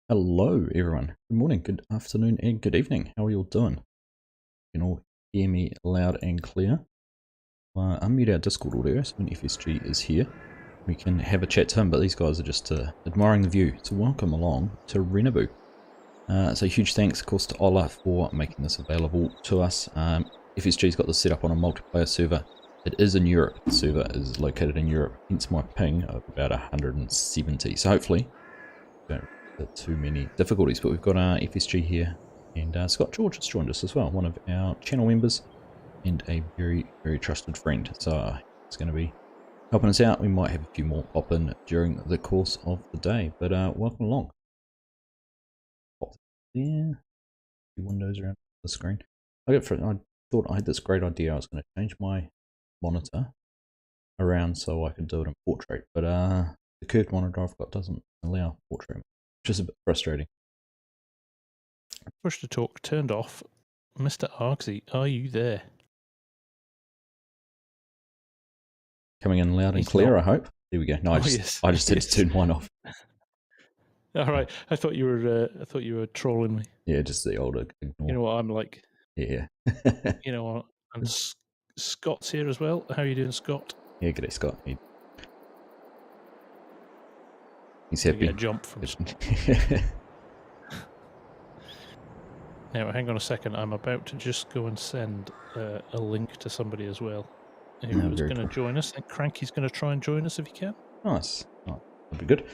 Hello, everyone. Good morning, good afternoon, and good evening. How are you all doing? You can all hear me loud and clear. Unmute our Discord audio, so when FSG is here, we can have a chat to him, but these guys are just admiring the view. So welcome along to Rennebu. So huge thanks, of course, to Ola for making this available to us. FSG's got this set up on a multiplayer server. It is in Europe. The server is located in Europe, hence my ping of about 170. So hopefully, don't too many difficulties, but we've got FSG here, and Scott George has joined us as well, one of our channel members and a very trusted friend, so he's going to be helping us out. We might have a few more pop in during the course of the day, but welcome along. Pop there, a few windows around the screen. I thought I had this great idea. I was going to change my monitor around so I could do it in portrait, but the curved monitor I've got doesn't allow portrait, which is a bit frustrating. Push to talk turned off. Mr. Argsy, are you there? Coming in loud and clear, I hope. There we go. No, I just had to turn mine off. All right. I thought you were trolling me. Yeah, just the older ignore. You know what I'm like. Yeah. You know what? And Scott's here as well. How are you doing, Scott? Yeah, good day, Scott. He's happy. Get a jump from Now, hang on a second. I'm about to just go and send a link to somebody as well who's going to join us. I think Cranky's going to try and join us if he can. Nice. Oh, that'll be good.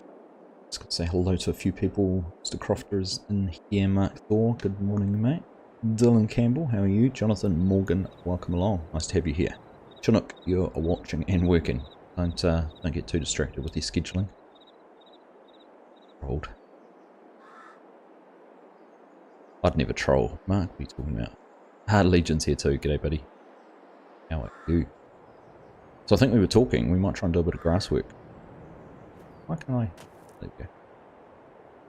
Just got to say hello to a few people. Mr. Crofter is in here. Mark Thor, good morning, mate. Dylan Campbell, how are you? Jonathan Morgan, welcome along. Nice to have you here. Chinook, you're watching and working. Don't get too distracted with your scheduling. Trolled. I'd never troll. Mark, what are you talking about? Hard Legion's here too. G'day, buddy. How are you? So I think we were talking. We might try and do a bit of grass work. Why can I? There we go.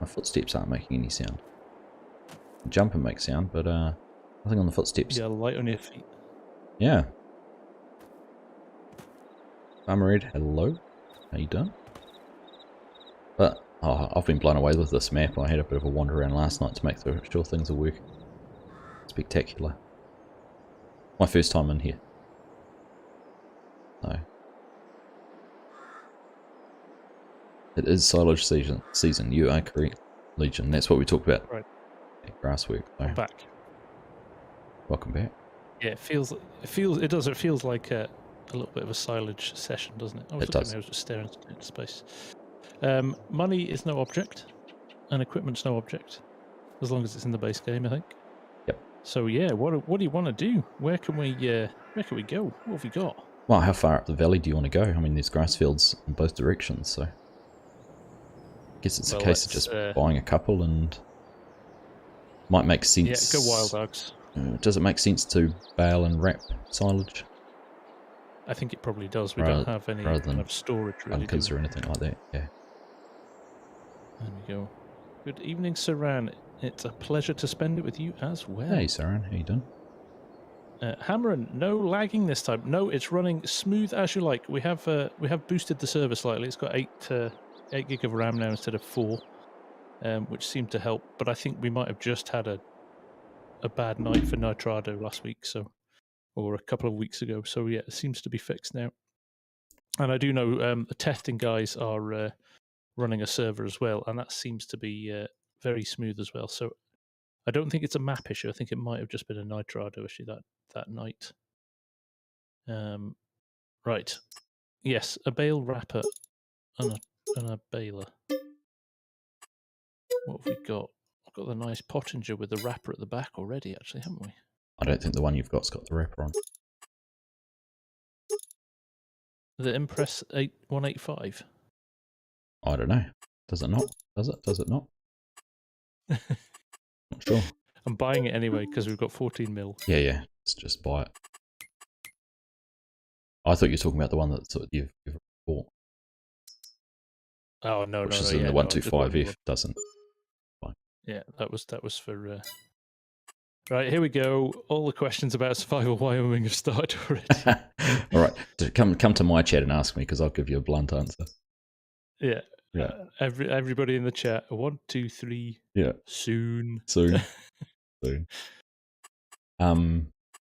My footsteps aren't making any sound. Jumping makes sound, but nothing on the footsteps. Yeah, light on your feet. Yeah. Farmer Ed, hello. How you doing? But I've been blown away with this map. I had a bit of a wander around last night to make sure things are working. Spectacular. My first time in here. So it is silage season. You are correct, Legion. That's what we talked about. Right. Grass work. So. I'm back. Welcome back. Yeah, it feels like a little bit of a silage session, doesn't it? It does. I was just staring into space. Money is no object, and equipment's no object, as long as it's in the base game, I think. Yep. So yeah, what do you want to do? Where can we go? What have we got? Well, how far up the valley do you want to go? I mean, there's grass fields in both directions, so I guess it's a case of just buying a couple, and might make sense. Yeah, go wild dogs. Does it make sense to bale and wrap silage? I think it probably does. We don't have any kind of storage really. Bunkers or anything like that. Yeah. There we go. Good evening, Saran. It's a pleasure to spend it with you as well. Hey, Saran, how you doing? Hammerin, no lagging this time. No, it's running smooth as you like. We have boosted the server slightly. It's got 8 gig of RAM now instead of 4, which seemed to help. But I think we might have just had a bad night for Nitrado last week, or a couple of weeks ago. So yeah, it seems to be fixed now. And I do know the testing guys are running a server as well, and that seems to be very smooth as well. So I don't think it's a map issue. I think it might have just been a Nitrado issue that night. Right. Yes, a bale wrapper and a baler. What have we got? I've got the nice Pottinger with the wrapper at the back already, actually, haven't we? I don't think the one you've got's got the wrapper on. The Impress 185? I don't know. Does it not? Does it? Does it not? Not sure. I'm buying it anyway because we've got 14 mil. Yeah. Let's just buy it. I thought you were talking about the one that you've bought. Oh no, which is in the 125F. Doesn't. Fine. Yeah, that was for. Right, here we go. All the questions about Survival Wyoming have started already. All right, come to my chat and ask me because I'll give you a blunt answer. Yeah. Yeah. Everybody in the chat. 1, 2, 3. Yeah. Soon. Soon. Soon.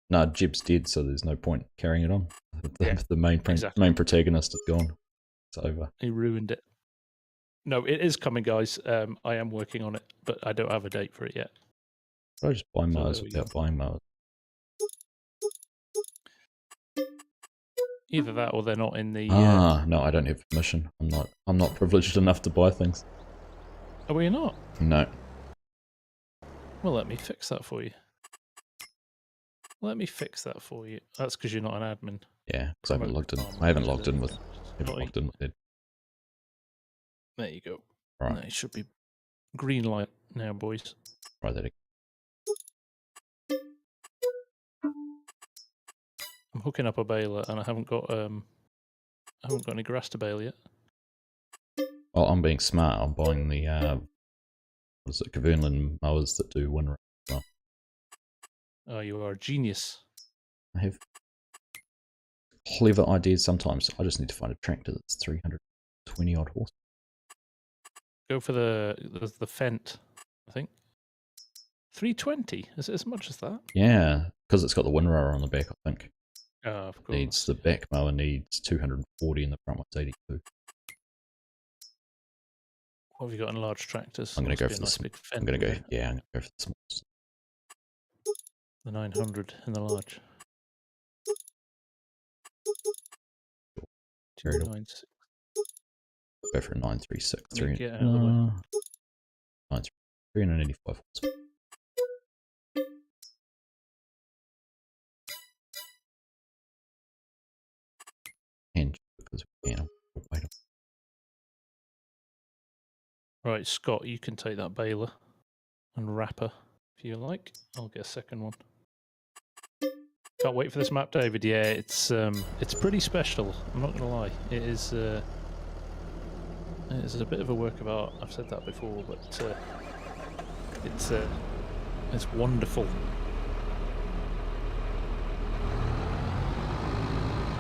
No, Jib's dead, so there's no point carrying it on. The main exactly. protagonist is gone. It's over. He ruined it. No, it is coming, guys. I am working on it, but I don't have a date for it yet. I just buy Mars there we without go. buying Mars. Either that, or they're not in the. No, I don't have permission. I'm not privileged enough to buy things. Oh, are you not? No. Well, let me fix that for you. Let me fix that for you. That's because you're not an admin. Yeah, because I haven't logged in. Farmer. I haven't logged in with. It. There you go. Right. No, it should be green light now, boys. Right there. I'm hooking up a baler, and I haven't got any grass to bale yet. Oh, I'm being smart. I'm buying the what is it, Kavernland mowers that do wind. Oh, you are a genius. I have clever ideas sometimes. I just need to find a tractor that's 320 odd horse. Go for the Fendt, I think. 320? Is it as much as that? Yeah, because it's got the windrower on the back, I think. Oh, of course. Needs the back mower needs 240 and the front one's 82. What have you got in large tractors? I'm going to go for nice the. Fendt, I'm going to go. Yeah, I'm going to go for the small. The 900 in the large. 296. Go for a 936. Get out of the way. 385 horse. And because we can, wait. Right, Scott, you can take that baler and wrapper if you like. I'll get a second one. Can't wait for this map, David. Yeah, it's pretty special. I'm not gonna lie. It is a bit of a work of art. I've said that before, but it's wonderful.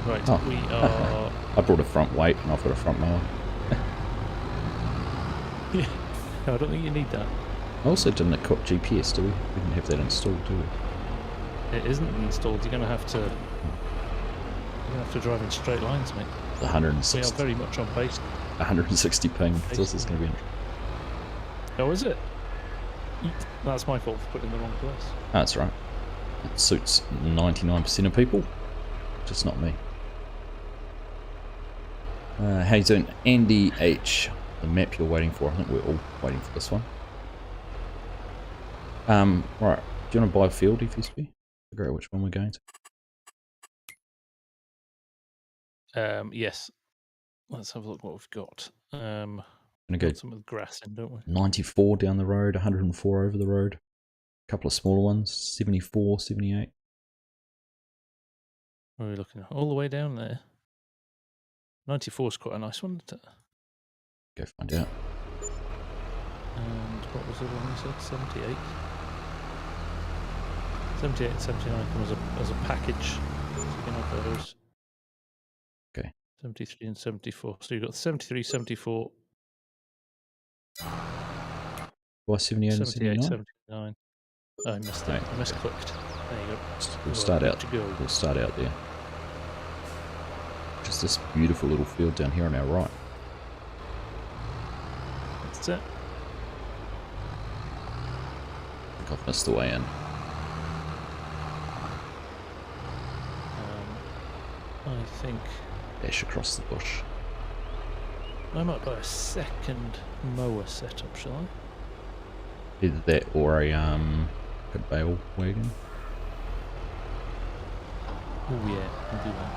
Right, we are. I brought a front weight and I've got a front mower. Yeah, no, I don't think you need that. I also didn't equip GPS, do we? We didn't have that installed, do we? It isn't installed. You're gonna have to drive in straight lines, mate. 160. We are very much on base. 160 ping. So this is going to be interesting. Oh, is it? That's my fault for putting in the wrong place. That's right. It suits 99% of people, just not me. How you doing, Andy H? The map you're waiting for. I think we're all waiting for this one. Right. Do you want to buy a field FSP? Figure out which one we're going to. Yes. Let's have a look what we've got. I'm gonna go some with grass in, don't we? 94 down the road, 104 over the road. A couple of smaller ones, 74, 78. Where are we looking? All the way down there. 94 is quite a nice one, isn't it? Go find out. And what was the one you said? 78? 78 and 79 come as a package. You know, those. Okay. 73 and 74. So you've got 73, 74. Why 78 and 78, 79? 79. Oh, I missed it. Right, I misclicked. There you go. We'll start out. We'll start out there. Just this beautiful little field down here on our right. That's it. I think I've missed the way in. I think Dash across the bush. I might buy a second mower setup, shall I? Either that or a bale wagon. Oh yeah, I'll do that.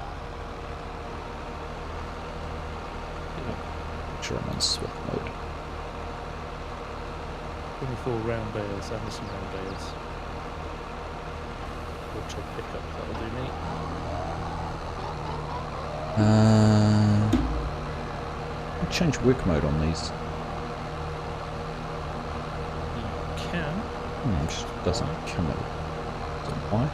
Make sure I'm on swap mode. 24 round bales, Anderson round bales. Auto pickup, that'll do me. Change work mode on these. You can. It just doesn't come out. Why?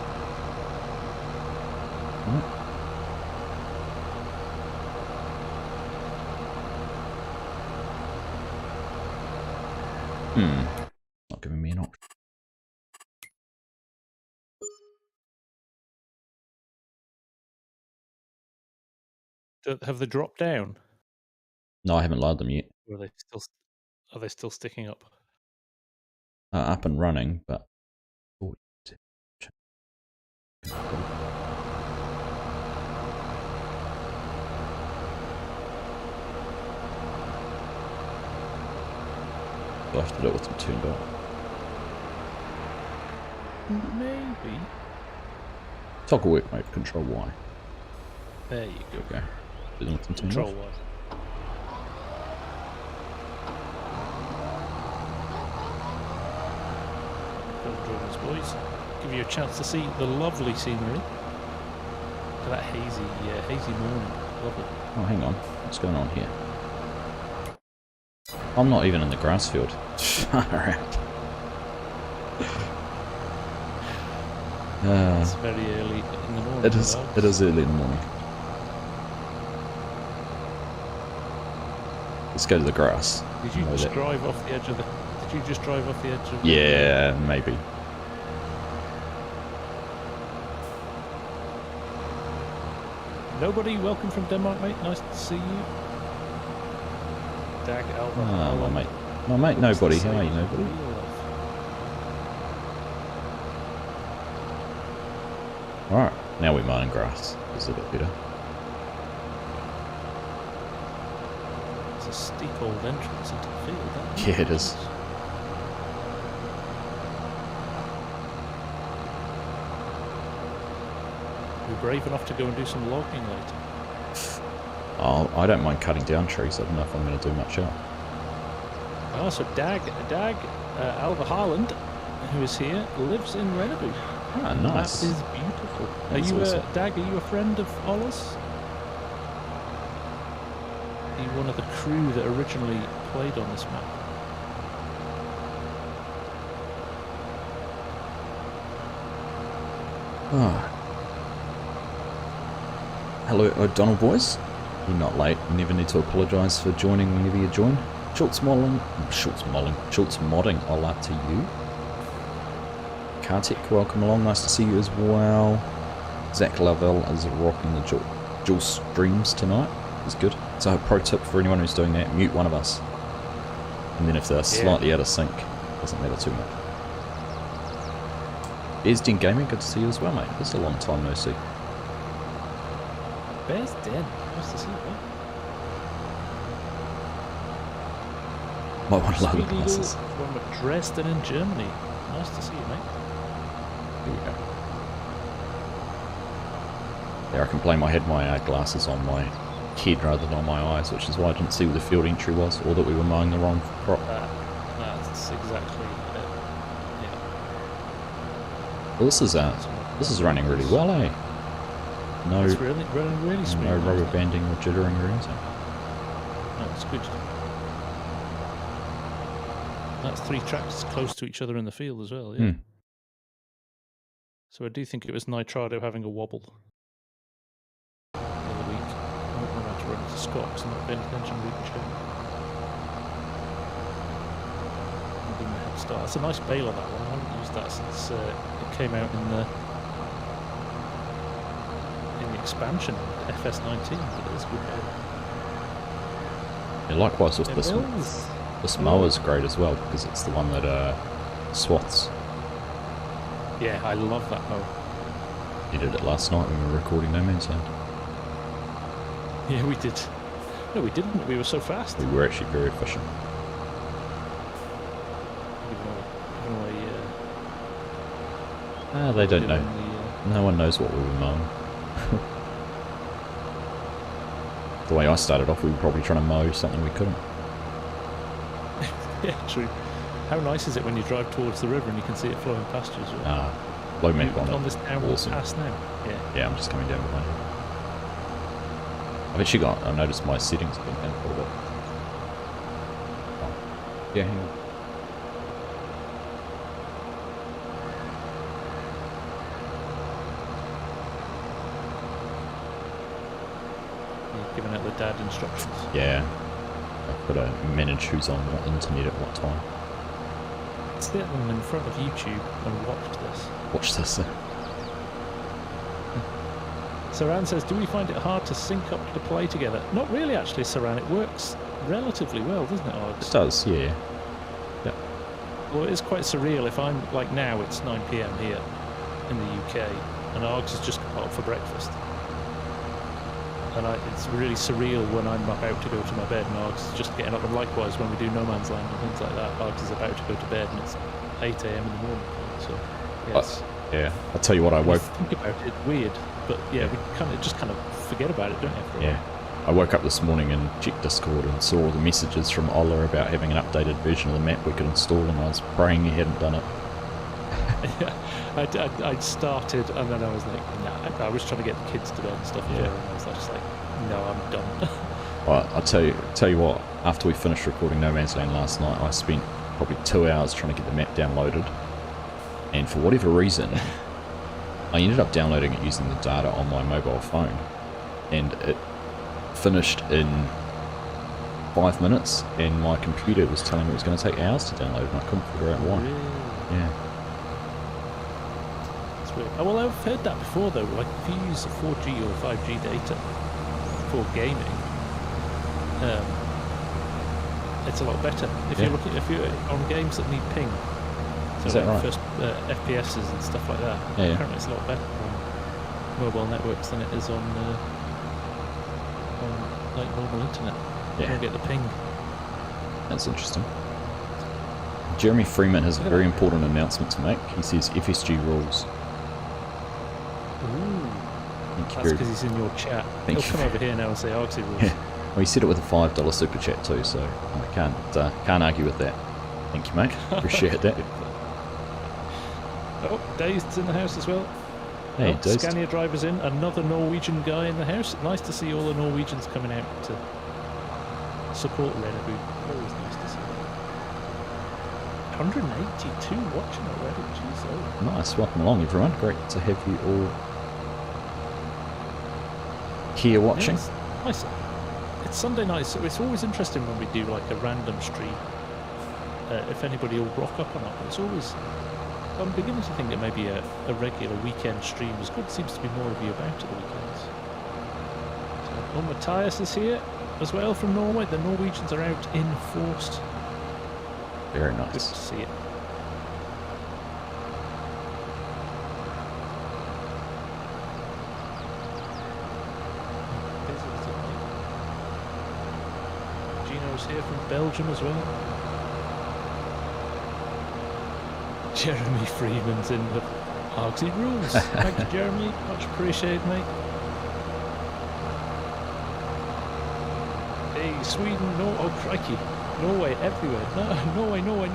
Not giving me an option. Have they dropped down? No, I haven't loaded them yet. Or are they still sticking up? Up and running, but... Do I have to do it with them turned on? Maybe. Toggle work mode, control Y. There you go. Okay. Do them with them turned Control off. Y. Drivers, boys. Give you a chance to see the lovely scenery. Look at that hazy morning. Lovely. Oh, hang on. What's going on here? I'm not even in the grass field. Far out. It's very early in the morning. It is early in the morning. Let's go to the grass. Did you just drive off the edge of the... Did you just drive off the edge of the... Yeah, maybe. Nobody, welcome from Denmark, mate. Nice to see you. Dag Alba. Ah, my mate, nobody. How are you, nobody? Alright, now we're mowing grass. It's a bit better. It's a steep old entrance into the field, isn't it? Yeah, it is. We're brave enough to go and do some logging later. Oh, I don't mind cutting down trees. I don't know if I'm going to do much out. Oh, so Dag Alva Harland, who is here, lives in Rennebu. Ah, nice. That is beautiful. That's awesome. Dag, are you a friend of Ola's? Are you one of the crew that originally played on this map? Ah. Hello, O'Donnell boys. You're not late. You never need to apologise for joining whenever you join. Schultz modding, Ola to you. Kartik, welcome along. Nice to see you as well. Zach Lavelle is rocking the dual streams tonight. It's good. So a pro tip for anyone who's doing that, mute one of us. And then if they're slightly out of sync, doesn't matter too much. Bearsden Gaming, good to see you as well, mate. It's a long time no see. Bear's dead. Nice to see you, mate. Might want to load the glasses. From Dresden in Germany. Nice to see you, mate. Here we go. There, I complain I had my glasses on my head rather than on my eyes, which is why I didn't see where the field entry was, or that we were mowing the wrong crop. That's exactly it. Yeah. Well, this is running really well, eh? No, it's running really smooth. no rubber banding or jittering or anything. No, it's good. That's 3 tracks close to each other in the field as well, yeah. So I do think it was Nitrado having a wobble the other week. I hope I'm about to run into Scott because I'm not paying attention to the show. I'll give me a head start. That's a nice baler, that one. I haven't used that since it came out in the expansion, FS22, but it is good baler. Yeah, likewise with this one. This mower's great as well because it's the one that swaths. Yeah, I love that mower. You did it last night when we were recording No Man's Land. Yeah, we did. No, we didn't. We were so fast. We were actually very efficient. They don't know. No one knows what we were mowing. The way I started off, we were probably trying to mow something we couldn't. Yeah, true. How nice is it when you drive towards the river and you can see it flowing past you as well? Low map on it. On this downward Awesome. pass now? Yeah. Yeah, I'm just coming down behind you. I've actually I noticed my settings have been down quite a bit. Oh. Yeah, hang on. You're giving out the dad instructions. Yeah. I've got to manage who's on what internet at what time. sit in front of YouTube and watch this. Watch this. Saran says, do we find it hard to sync up to play together? Not really, actually, Saran. It works relatively well, doesn't it, Args? It does, yeah. Well, it is quite surreal. If I'm, like now, it's 9 PM here in the UK, and Args has just come out for breakfast. And it's really surreal when I'm about to go to my bed and Args is just getting up. And likewise, when we do No Man's Land and things like that, Args is about to go to bed and it's 8 AM in the morning. So, yes. Yeah, I'll tell you what, I woke... Think about it, it's weird. But yeah, we just kind of forget about it, don't you? Yeah. I woke up this morning and checked Discord and saw all the messages from Ola about having an updated version of the map we could install, and I was praying he hadn't done it. Yeah, I'd started and then I was like, nah, I was trying to get the kids to bed and stuff, and I was just like, no, I'm done. Well, I'll tell you what, after we finished recording No Man's Land last night, I spent probably 2 hours trying to get the map downloaded, and for whatever reason, I ended up downloading it using the data on my mobile phone, and it finished in 5 minutes, and my computer was telling me it was going to take hours to download, and I couldn't figure out why. Really? Yeah. That's weird. Oh, well, I've heard that before, though. Like, if you use 4G or 5G data for gaming, it's a lot better. If you're on games that need ping, so is that like right? First FPSs and stuff like that, apparently it's a lot better on mobile networks than it is on like normal internet. You don't get the ping. That's interesting. Jeremy Freeman has a very important announcement to make. He says FSG rules. Ooh. That's because he's in your chat. He'll come over here now and say Argsy rules. Yeah. Well, he said it with a $5 super chat too, so I can't argue with that. Thank you, mate. Appreciate that. Oh, Dazed's in the house as well. Hey, Dazed. Scania driver's in. Another Norwegian guy in the house. Nice to see all the Norwegians coming out to support Rennebu. Always nice to see. 182 watching already. Jeez, oh. Nice. Welcome along, everyone. Great to have you all here watching. Yeah, it's nice. It's Sunday night, so it's always interesting when we do like a random stream. If anybody will rock up or not. It's always... I'm beginning to think that maybe a regular weekend stream is good. Seems to be more of you about at the weekends. So, Matthias is here as well from Norway. The Norwegians are out in force. Very Good nice. to see it. Gino's here from Belgium as well. Jeremy Freeman's in the Argsy rules. Thank you, Jeremy. Much appreciated, mate. Hey, Sweden, oh crikey. Norway, everywhere. No, Norway,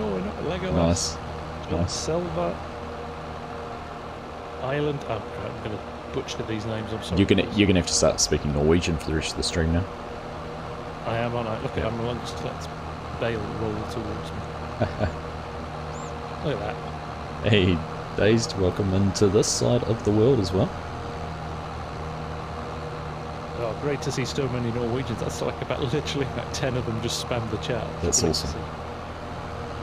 Legolas. Nice. Selva. Ireland. Oh, crap, I'm going to butcher these names, I'm sorry. You're gonna have to start speaking Norwegian for the rest of the stream now. I am, aren't I? Look at I'm lunch. Let's Bale roll towards me. Look at that. Hey, Dazed, welcome into this side of the world as well. Oh, great to see so many Norwegians. That's like literally about 10 of them just spammed the chat. That's awesome.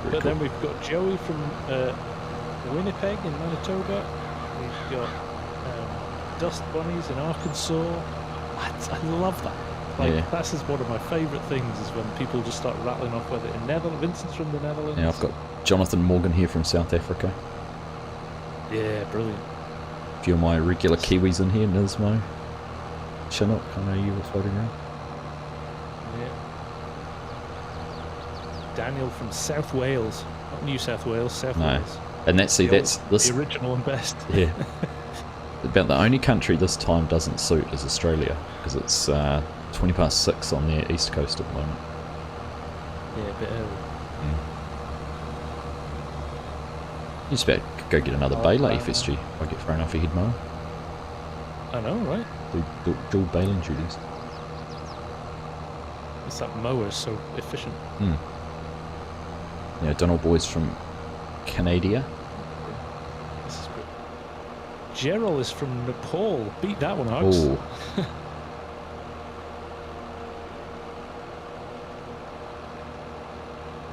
But cool. then we've got Joey from Winnipeg in Manitoba. We've got Dust Bunnies in Arkansas. I love that. That's one of my favourite things is when people just start rattling off whether in Netherlands. Vincent's from the Netherlands. Yeah, I've got Jonathan Morgan here from South Africa. Yeah, brilliant. A few of my regular Kiwis in here, Nismo, Chinook, I know you were floating around. Yeah. Daniel from South Wales. Not New South Wales, South Wales. And that's the original and best. Yeah. About the only country this time doesn't suit is Australia, because it's 20 past 6 on their east coast at the moment. Yeah, a bit early. You just about go get another baler FSG. I get thrown off a head mower. I know, right? Do dual baling duties. It's that mower so efficient. Yeah, Donald Boy's from Canada. This is good. Gerald is from Nepal. Beat that one, Args. Oh.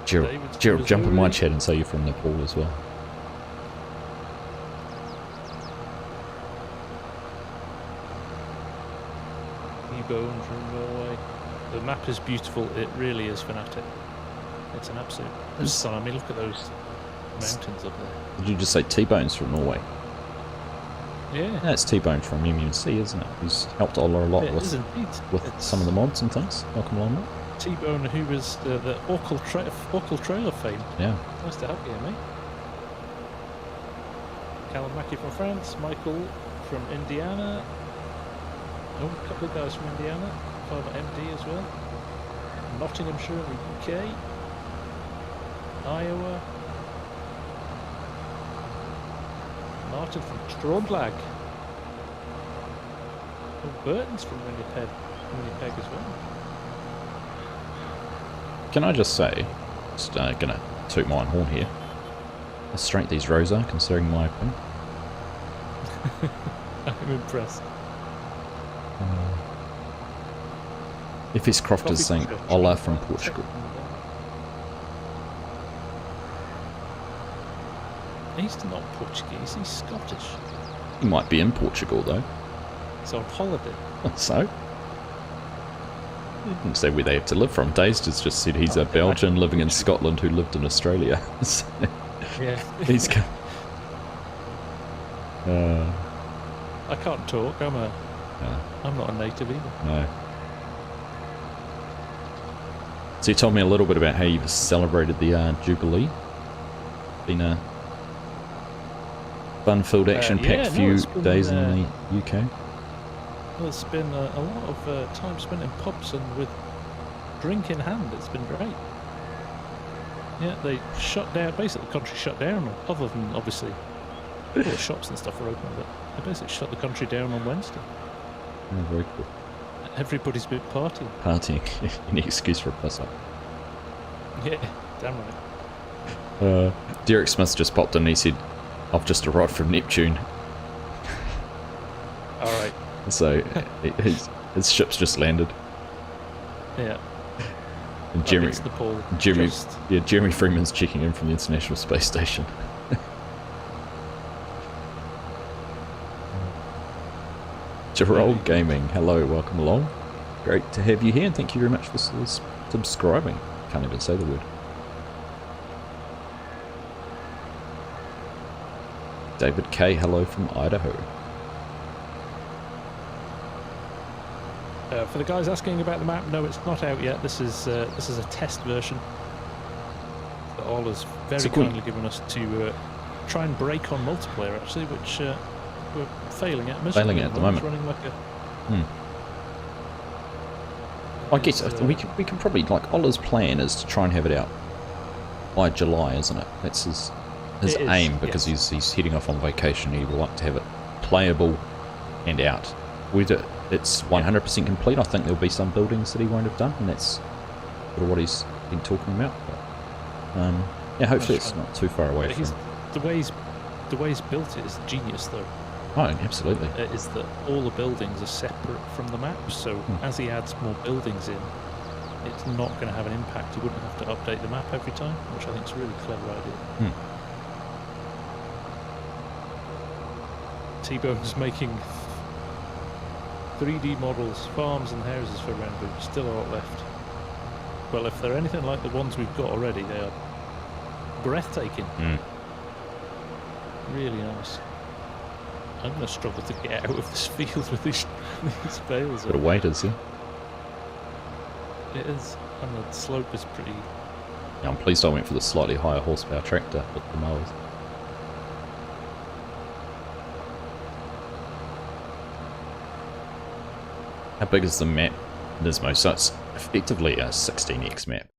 Gerald, jump in my chat and say you're from Nepal as well. Bone from Norway. The map is beautiful. It really is fanatic. It's an absolute stunner. I mean, look at those mountains up there. Did you just say T-Bone's from Norway? Yeah. That's T-Bone from MMC, isn't it? He's helped Ola a lot with some of the mods and things. Welcome along, mate. T-Bone, who was the Orcal Trailer fame. Yeah. Nice to have you, mate. Callum Mackey from France. Michael from Indiana. Oh, a couple of guys from Indiana, former MD as well. Nottinghamshire in the UK. Iowa. Martin from Trondlag. Oh, Burton's from Winnipeg as well. Can I just say, just gonna toot my own horn here, how straight these rows are, considering my opinion. I'm impressed. FS Croft is saying Ola from Portugal. He's not Portuguese, he's Scottish. He might be in Portugal though. He's on holiday. So? He didn't say where they have to live from. Dazed has just said he's a Belgian living in Scotland who lived in Australia. So yeah. He's I can't talk, I'm not a native either. No. So you told me a little bit about how you've celebrated the Jubilee. Been a fun-filled, action-packed few days in the UK. Well, it's been a lot of time spent in pubs and with drink in hand. It's been great. Yeah, they shut down, basically the country shut down, other than obviously all the shops and stuff are open, but they basically shut the country down on Wednesday. Oh, very cool. Everybody's been partying. Partying. Any excuse for a piss-up. Yeah, damn right. Derek Smith just popped in and he said, I've just arrived from Neptune. Alright. So, his ship's just landed. Yeah. And Jeremy Freeman's checking in from the International Space Station. Gerald Gaming, hello, welcome along. Great to have you here, and thank you very much for subscribing. Can't even say the word. David K, hello from Idaho. For the guys asking about the map, no, it's not out yet. This is a test version that Ola's very kindly given us to try and break on multiplayer, actually, which we're failing at. Failing at the moment. Running like a... I guess we can probably, like, Ola's plan is to try and have it out by July, isn't it? That's his aim, because he's heading off on vacation. He would like to have it playable and out. Whether it's 100% complete, I think there'll be some buildings that he won't have done, and that's sort of what he's been talking about. But, yeah, hopefully it's not too far away from the way he's built it is genius, though. Oh, absolutely. Is that all the buildings are separate from the map, so as he adds more buildings in, it's not going to have an impact. He wouldn't have to update the map every time, which I think is a really clever idea. T-Bone's making 3D models, farms and houses for Rennebu. Still a lot left. Well, if they're anything like the ones we've got already, they are breathtaking. Really nice. I'm going to struggle to get out of this field with these bales. Bit of weight, is it? It is, and the slope is pretty... Yeah, I'm pleased I went for the slightly higher horsepower tractor with the mowers. How big is the map, Nismo? So it's effectively a 16x map.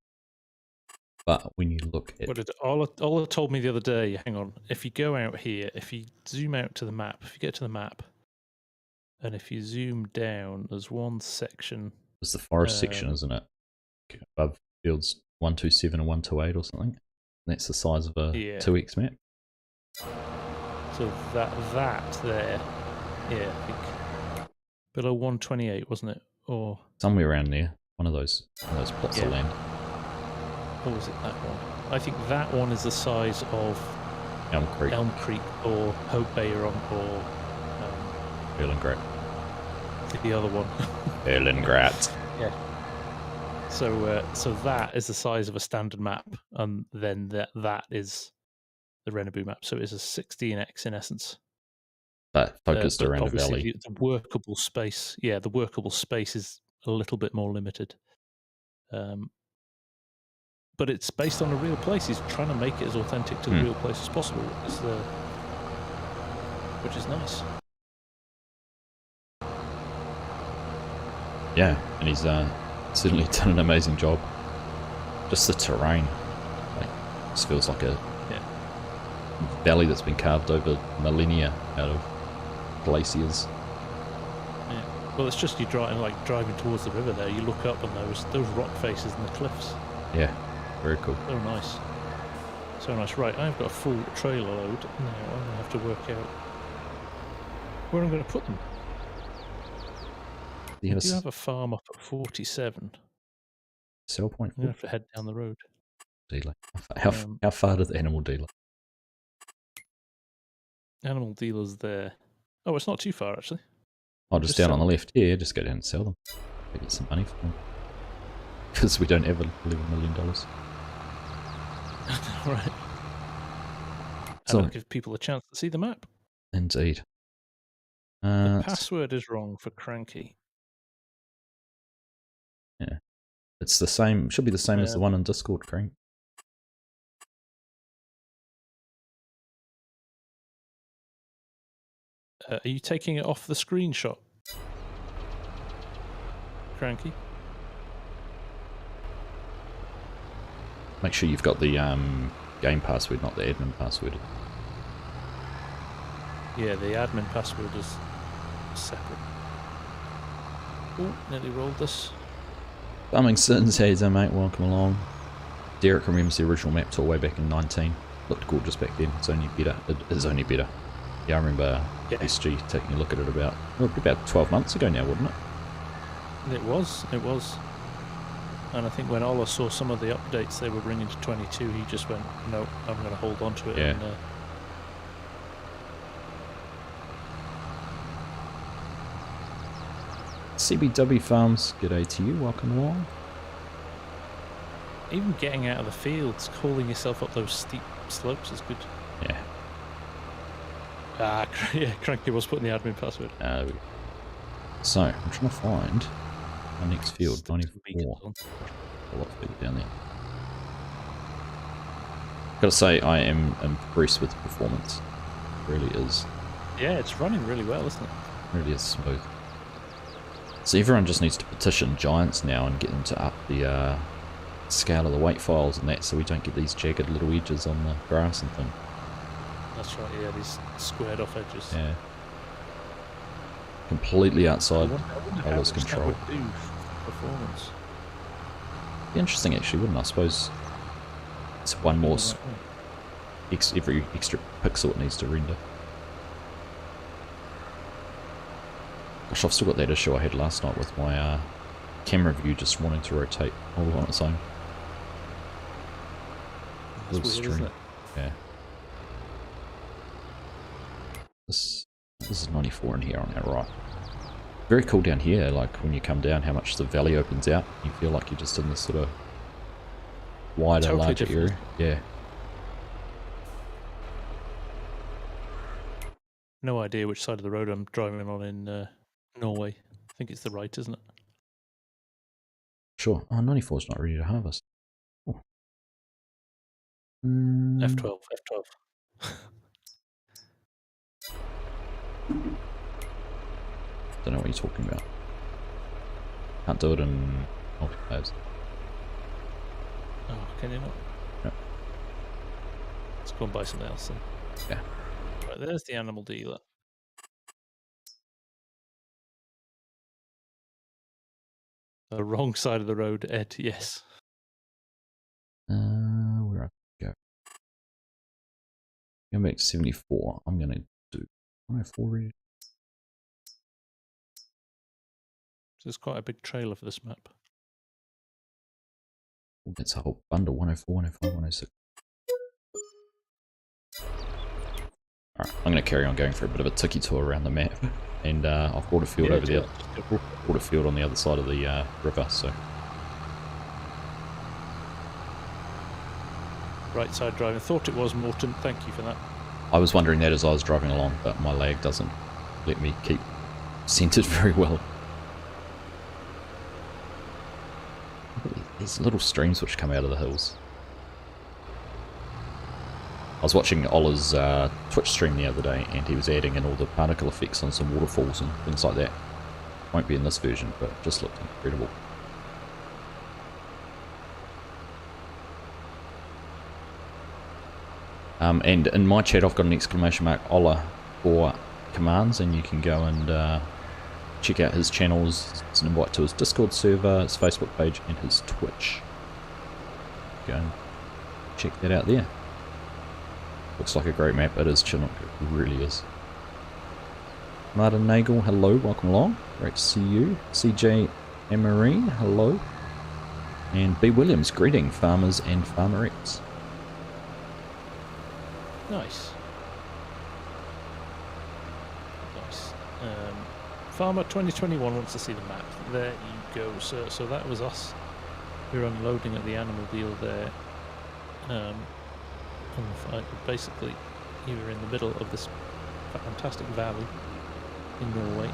But when you look at... What did Ola told me the other day, hang on, if you go out here, if you zoom out to the map, if you get to the map, and if you zoom down, there's one section... It's the forest section, isn't it? Above fields 127 and 128 or something. And that's the size of a 2x map. So that there, yeah, I think below 128, wasn't it? Or somewhere around there. One of those plots of land. Or was it that one? I think that one is the size of Elm Creek. Elm Creek or Hope Bay or Erlengratt. the other one. Erlengratt. Yeah. So that is the size of a standard map, and then that is the Rennebu map. So it's a 16x in essence. But focused but around a obviously valley. the workable space, the workable space is a little bit more limited. But it's based on a real place. He's trying to make it as authentic to the real place as possible, which is nice. Yeah, and he's certainly done an amazing job. Just the terrain, like, this feels like a valley that's been carved over millennia out of glaciers. Yeah. Well, it's just you driving towards the river there. You look up and those rock faces and the cliffs. Yeah, very cool. So nice. So nice. Right, I've got a full trailer load now. I'm going to have to work out where I'm going to put them. I do have a farm up at 47. Sell point. I'm going to have to head down the road. Dealer. How far to the animal dealer? Animal dealer's there. Oh, it's not too far actually. Oh, just down on the left. Yeah, just go down and sell them. Get some money for them. Because we don't ever $11 million. Right. So, and I'll give people a chance to see the map. Indeed. The password is wrong for Cranky. Yeah. It's the same, should be the same as the one in Discord, Crank. Are you taking it off the screenshot, Cranky? Make sure you've got the game password, not the admin password. Yeah, the admin password is separate. Oh, nearly rolled this. Bumming Sins, hey there mate, welcome along. Derek remembers the original map tour way back in 19. Looked gorgeous back then, it's only better. It is only better. Yeah, I remember SG taking a look at it about 12 months ago now, wouldn't it? It was. And I think when Ola saw some of the updates they were bringing to 22, he just went, no, I'm going to hold on to it. Yeah. And, CBW Farms, g'day to you, welcome along. Even getting out of the fields, calling yourself up those steep slopes is good. Yeah. Yeah, Cranky was putting the admin password. So, I'm trying to find my next field, 94. A lot further down there. Gotta say, I am impressed with the performance. It really is. Yeah, it's running really well, isn't it? It really is smooth. So everyone just needs to petition Giants now and get them to up the scale of the weight files and that, so we don't get these jagged little edges on the grass and thing. That's right, yeah, these squared off edges. Yeah. Completely outside Ola's control. That would do performance. Be interesting actually, wouldn't I? suppose it's one more every extra pixel it needs to render. Gosh, I've still got that issue I had last night with my camera view just wanting to rotate all on its own. That's weird, isn't it? Yeah. This is 94 in here on our right. Very cool down here, like when you come down, how much the valley opens out. You feel like you're just in this sort of wider, totally larger different. area. Yeah. No idea which side of the road I'm driving on in Norway. I think it's the right, isn't it? Sure. Oh, 94 is not ready to harvest. Oh. F12. Don't know what you're talking about. Can't do it in multiplayers. Oh, can you not? No. Let's go and buy something else then. Yeah. Right, there's the animal dealer. The wrong side of the road, Ed, yes. Where I go? Going back to 74. I'm going to do 104 ready. So it's quite a big trailer for this map. That's a whole bundle, 104, 105, 106. Alright, I'm going to carry on going for a bit of a tiki tour around the map. And I've bought a field over there. Bought a field on the other side of the river, so... Right side driving. Thought it was Morton. Thank you for that. I was wondering that as I was driving along, but my lag doesn't let me keep centered very well. These little streams which come out of the hills. I was watching Ola's Twitch stream the other day, and he was adding in all the particle effects on some waterfalls and things like that. Won't be in this version, but it just looked incredible. And in my chat I've got an exclamation mark Ola for commands, and you can go and check out his channels. It's an invite to his Discord server, his Facebook page, and his Twitch. Go and check that out there. Looks like a great map. It is Chinook, it really is. Martin Nagel, hello, welcome along. Great to see you. CJ Amarine, hello. And B. Williams, greeting farmers and farmerettes. Nice. Nice. Farmer 2021 wants to see the map. There you go, sir. So that was us. We were unloading at the animal deal there. Basically, you were in the middle of this fantastic valley in Norway.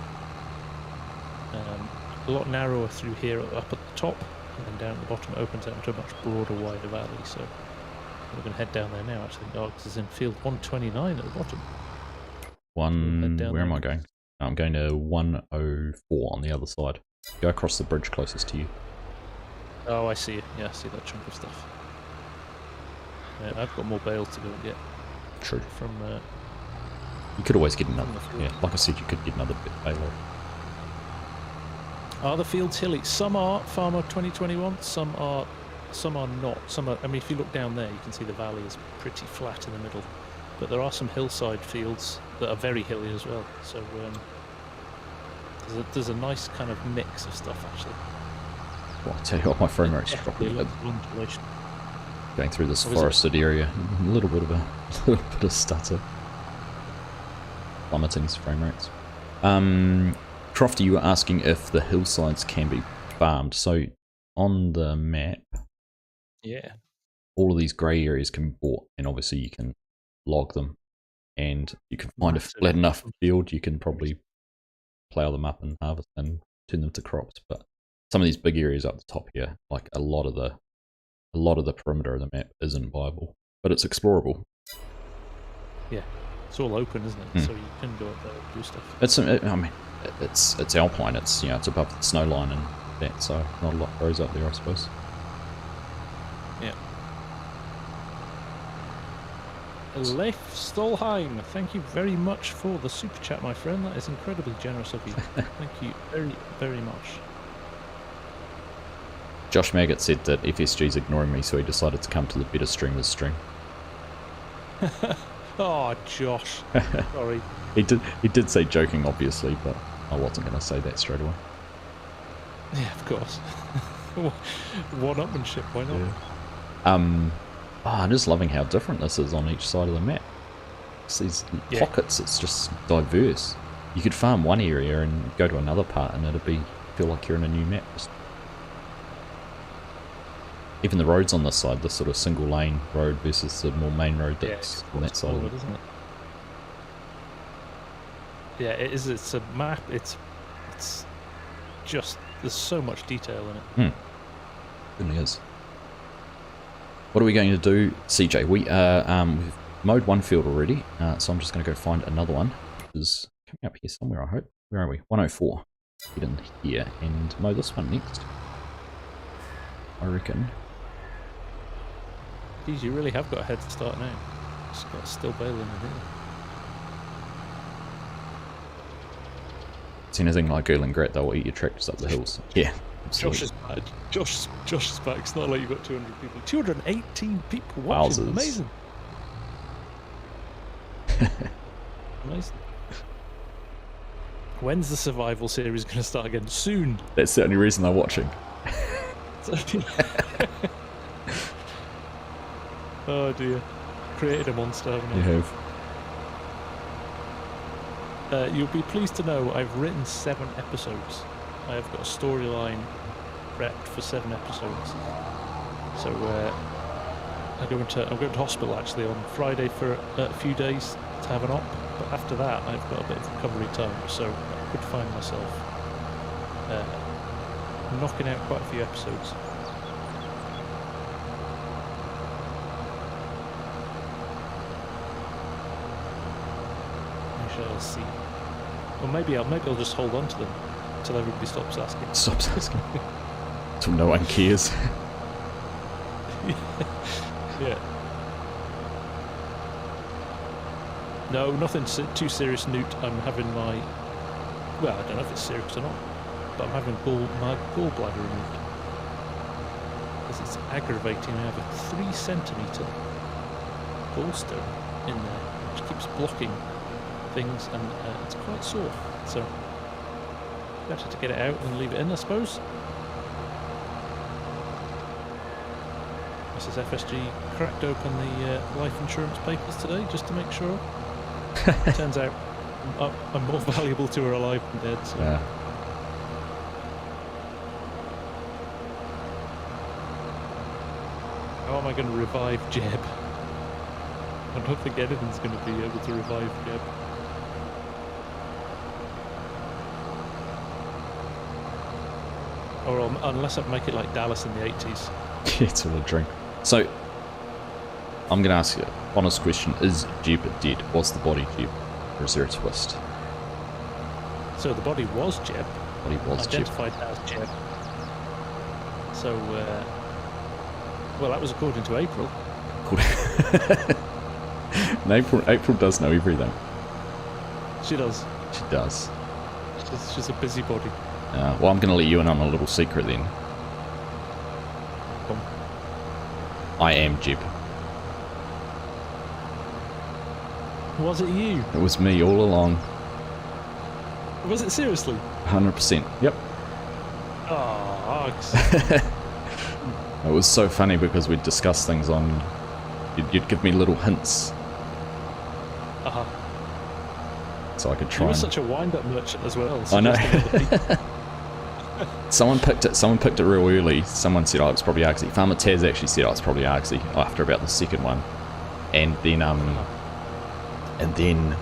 A lot narrower through here up at the top, and then down at the bottom it opens out into a much broader, wider valley. So we're going to head down there now. Actually, Argsy is in field 129 at the bottom. Where am I going? I'm going to 104 on the other side. Go across the bridge closest to you. Oh, I see. Yeah, I see that chunk of stuff. Yeah, I've got more bales to go and get. True. From you could always get another. Yeah, like I said, you could get another bit bale. Are the fields hilly? Some are Farmer 2021. Some are not. Some are. I mean, if you look down there, you can see the valley is pretty flat in the middle. But there are some hillside fields that are very hilly as well. So there's a nice kind of mix of stuff actually. Well, I'll tell you what, my frame rate's dropping a bit. Going through this forested area, a little bit of stutter. Plummeting frame rates. Crofty, you were asking if the hillsides can be farmed. So on the map, yeah, all of these grey areas can be bought, and obviously you can log them, and you can find a flat enough field. You can probably plough them up and harvest and turn them to crops. But some of these big areas up the top here, like a lot of the perimeter of the map isn't viable, but it's explorable. Yeah, it's all open, isn't it? So you can go up there and do stuff. It's alpine. It's it's above the snow line and that, so not a lot grows up there, I suppose. Yeah. Leif Stolheim, thank you very much for the super chat, my friend. That is incredibly generous of you. Thank you very, very much. Josh Maggot said that FSG's ignoring me, so he decided to come to the Better Streamers stream. Oh, Josh. Sorry. He did say joking, obviously, but I wasn't going to say that straight away. Yeah, of course. One-upmanship, why not? Yeah. I'm just loving how different this is on each side of the map. It's these pockets, it's just diverse. You could farm one area and go to another part, and it'd feel like you're in a new map. Even the roads on this side, the sort of single lane road versus the more main road that's on that side of it. Isn't it? Yeah, it is. It's a map. It's just, there's so much detail in it. It really is. What are we going to do, CJ? We've mowed one field already, so I'm just going to go find another one. Which is coming up here somewhere, I hope. Where are we? 104. Get in here and mow this one next, I reckon. Geez, you really have got a head start now. Just got still bale in the hill. It's anything like Erling Gret, they'll eat your tractors up the hills. Yeah, absolutely. Josh is bad. Josh is back. It's not like you've got 200 people. 218 people watching. Wowzers. Amazing. Amazing. When's the survival series going to start again? Soon. That's the only reason they're watching. Oh dear. Created a monster, haven't You you? have. You'll be pleased to know I've written 7 episodes. I have got a storyline prepped for 7 episodes. So I'm going to hospital actually on Friday for a few days to have an op. But after that, I've got a bit of recovery time, so I could find myself knocking out quite a few episodes. We shall see. Or maybe I'll just hold on to them until everybody stops asking. Stops asking. Until no one cares. Yeah. No, nothing too serious, Newt. I'm having my... Well, I don't know if it's serious or not, but I'm having my gallbladder removed. Because it's aggravating. I have a 3 centimetre gallstone in there, which keeps blocking things, and it's quite sore. So, better to get it out and leave it in, I suppose. Mrs. FSG cracked open the life insurance papers today just to make sure. Turns out I'm more valuable to her alive than dead. So. Yeah. How am I going to revive Jeb? I don't think anything's going to be able to revive Jeb. Or unless I make it like Dallas in the 80s. It's all a dream. So, I'm going to ask you, honest question, is Jeb dead? Was the body Jeb? Or is there a twist? So the body was Jeb. Body was identified as Jeb. So, well, that was according to April. And April does know everything. She does. She does. She's a busybody. Well, I'm going to let you in on a little secret then. Come. I am Jeb. Was it you? It was me all along. Was it seriously? 100%. Yep. Oh, Args. It was so funny because we'd discuss things on... You'd give me little hints. Uh-huh. So I could try. You were such a wind-up merchant as well. I know. Someone picked it real early. Someone said, oh, it's probably Argsy. Farmer Taz actually said, oh, it's probably Argsy after about the second one. And then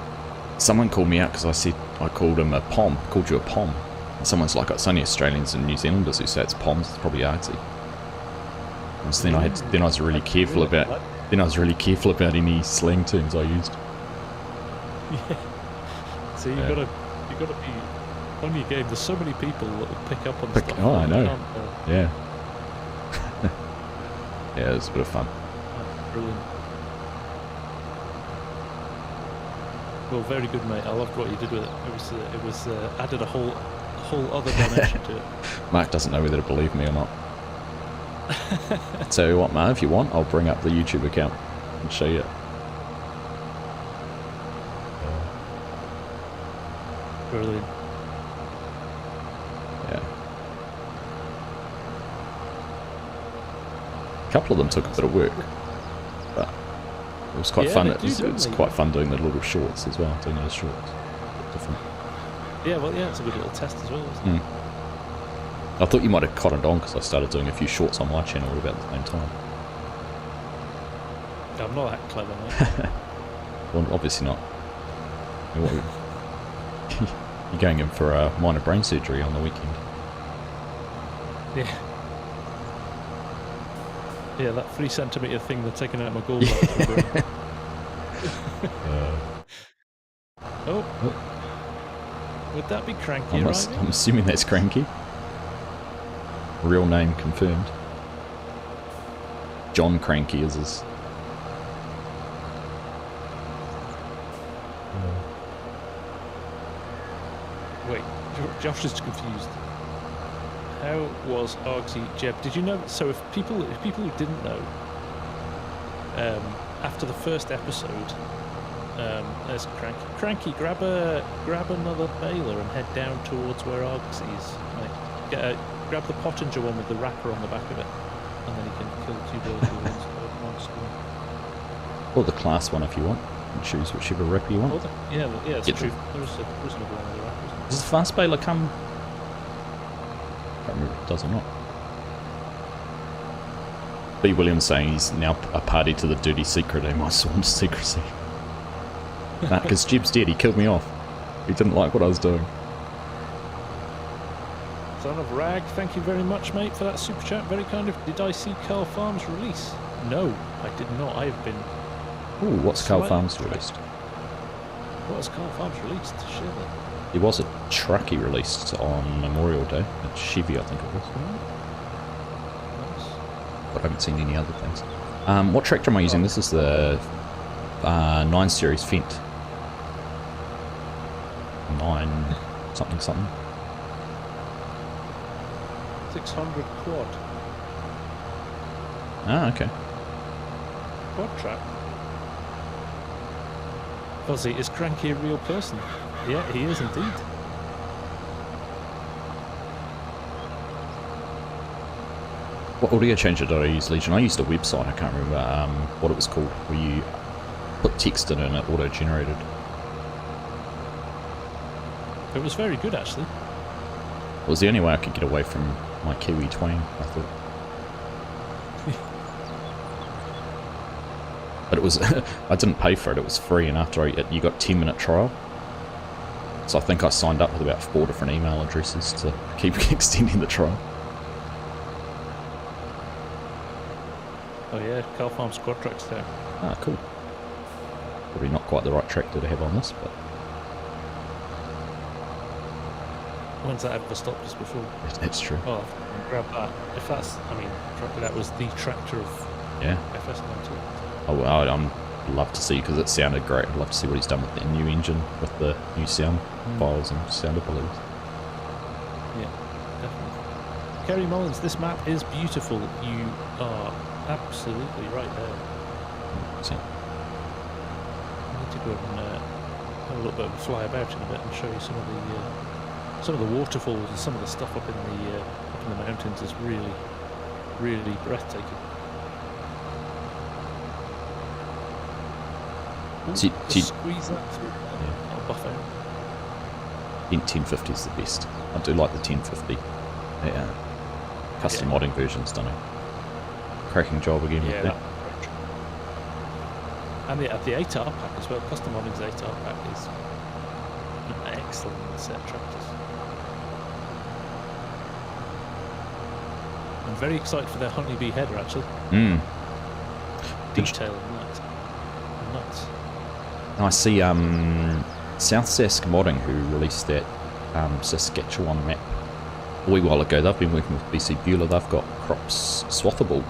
someone called me out because I said I called you a pom. And someone's like, oh, it's only Australians and New Zealanders who say it's poms. It's probably Argsy. And so then I was really careful about any slang terms I used. Yeah. So you gotta be on your game. There's so many people that will pick up on stuff. Oh, I know. Yeah. Yeah, it was a bit of fun. Brilliant. Well, very good, mate. I loved what you did with it. It was added a whole other dimension to it. Mark doesn't know whether to believe me or not. Tell you what, Mark, if you want, I'll bring up the YouTube account and show you it. Brilliant. Yeah. A couple of them took a bit of work, but it was quite fun. It was quite fun doing the little shorts as well, doing those shorts. Different. Yeah, well, yeah, it's a good little test as well, isn't it? I thought you might have caught it on because I started doing a few shorts on my channel at about the same time. I'm not that clever, mate. Well, obviously not. You're going in for a minor brain surgery on the weekend. Yeah. Yeah, that 3 centimetre thing they're taking out my gallbladder. Oh. Would that be Cranky arriving? I'm assuming that's Cranky. Real name confirmed. John Cranky is his. Wait, Josh is confused. How was Argsy Jeb? Did you know? So if people who didn't know, after the first episode, there's Cranky. Cranky, grab another baler and head down towards where Argsy is. Like, grab the Pottinger one with the wrapper on the back of it, and then he can kill 2 birds with one stone. Or the class one if you want. You can choose whichever wrapper you want. Yeah, that's Get true. There's another one of the wrappers. Does the fast baler come? I can't remember if it does or not. B. Williams saying he's now a party to the dirty secret and my sworn secrecy. Nah, because Jib's dead, he killed me off. He didn't like what I was doing. Son of Rag, thank you very much, mate, for that super chat. Very kind of. Did I see Carl Farms release? No, I did not. I have been. Ooh, what's Carl Farms released? What has Carl Farms released? Share that. There was a truck he released on Memorial Day at Chevy, I think it was. Nice. But I haven't seen any other things. What tractor am I using? This is the 9 Series Fendt. 9 something something. 600 quad. Ah, okay. Quad track. Fuzzy, is Cranky a real person? Yeah, he is indeed. What audio changer did I use, Legion? I used a website, I can't remember what it was called, where you put text in and it auto-generated. It was very good, actually. It was the only way I could get away from my Kiwi twang, I thought. But it was, I didn't pay for it, it was free, and after you got 10-minute trial. So I think I signed up with about 4 different email addresses to keep extending the trial. Oh yeah, Carl Farms quad tracks there. Ah, cool. Probably not quite the right tractor to have on this, but When's that ever stopped us before? it's true. Oh, grab that. If that's, I mean, that was the tractor of Yeah. FS22. Oh, well, I'd love to see, because it sounded great. I'd love to see what he's done with the new engine, with the new sound files and sound abilities. Yeah, definitely. Kerry Mullins, this map is beautiful. You are absolutely right there. So, I need to go and have a little bit of a fly about in a bit and show you some of the waterfalls and some of the stuff up in the mountains is really, really breathtaking. Ooh, squeeze that through. Yeah. I'll buff out. 1050 is the best. I do like the 1050. Yeah. Custom modding version's done a cracking job again with that. And the 8R pack as well. Custom modding's 8R pack is an excellent set of tractors. I'm very excited for their honeybee header actually. Detail and that. Nuts. I see South Sask Modding, who released that Saskatchewan map a wee while ago. They've been working with BC Beulah. They've got crops swathable.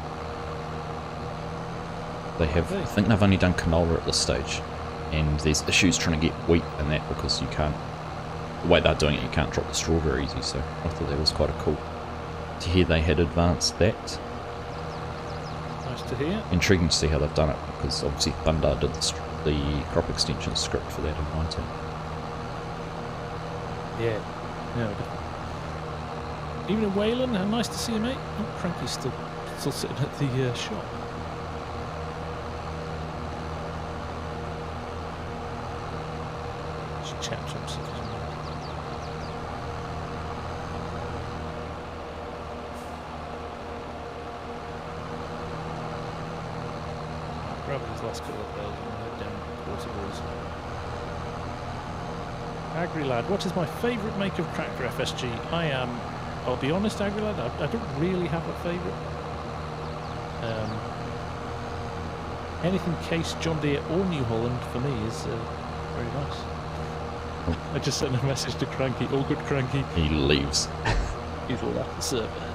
They have, I think they've only done canola at this stage, and there's issues trying to get wheat and that because you can't, the way they're doing it, you can't drop the straw very easy, so I thought that was quite a cool to hear they had advanced that. Nice to hear. Intriguing to see how they've done it, because obviously Thunder did the crop extension script for that in 19. Yeah, definitely. Even in Wayland, how nice to see you, mate. Oh, Cranky's still sitting at the shop. Just chat to himself. Grabbing his last couple of bells and head down Waterboys. Agri Lad, what is my favourite make of tractor FSG? I'll be honest, Agri Lad, I don't really have a favourite. Anything Case, John Deere or New Holland for me is very nice. I just sent a message to Cranky, all good Cranky. He leaves. He's left the server.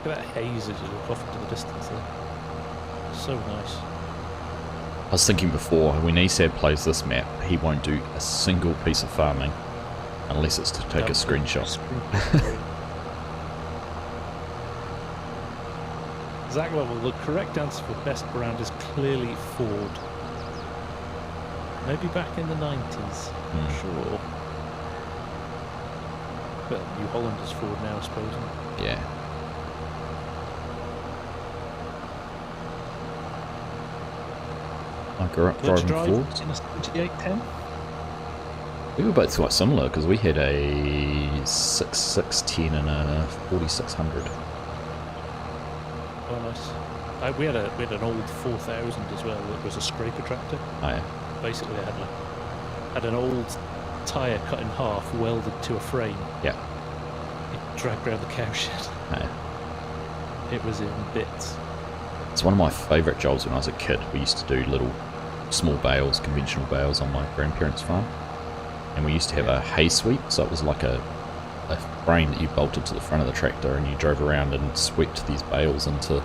Look at that haze as you look off into the distance there. So nice. I was thinking before, when Esab plays this map, he won't do a single piece of farming unless it's to take a screenshot. Zach Lovell, the correct answer for best brand is clearly Ford. Maybe back in the 90s, not sure. Well, New Holland is Ford now, I suppose. Isn't it? Yeah. I grew up driving Fords. In a 7810? We were both quite similar because we had a 6610 and a 4600. Oh, nice. We had an old 4000 as well that was a scraper tractor. Oh, yeah. Basically, I had an old tyre cut in half, welded to a frame. Yeah. It dragged around the cowshed. Oh, yeah. It was in bits. It's one of my favourite jobs when I was a kid. We used to do little small bales, conventional bales on my grandparents' farm. And we used to have a hay sweep, so it was like a frame that you bolted to the front of the tractor and you drove around and swept these bales into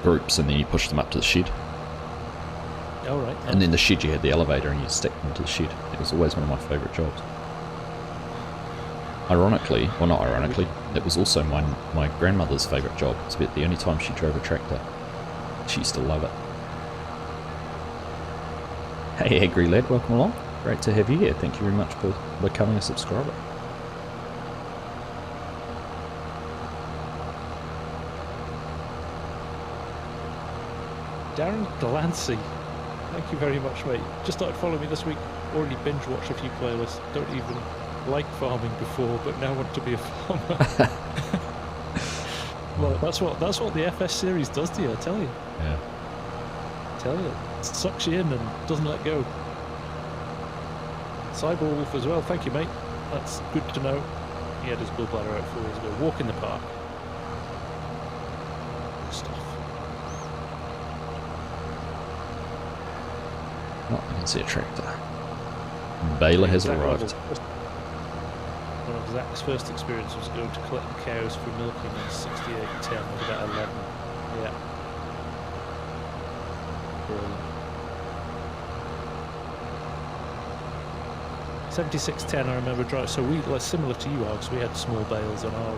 groups and then you pushed them up to the shed. Oh, right. And then the shed, you had the elevator and you stick them to the shed. It was always one of my favourite jobs. Ironically, well not ironically, it was also my grandmother's favourite job. It's about the only time she drove a tractor. She used to love it. Hey Agri Lad, welcome along. Great to have you here. Thank you very much for becoming a subscriber. Darren Delancey, thank you very much, mate. Just started following me this week. Already binge watched a few playlists. Don't even like farming before, but now want to be a farmer. Well, that's what the FS series does to you. I tell you. Yeah. I tell you, it sucks you in and doesn't let go. Cyber Wolf as well. Thank you, mate. That's good to know. He had his gallbladder out 4 years ago. Walk in the park. Good stuff. Oh, I can see a tractor. Baler has arrived. One of Zach's first experience was going to collect the cows for milking in 6810 with about 11. Yeah. Brilliant. 7610 I remember driving. So we, like, similar to you, Args, we had small bales on our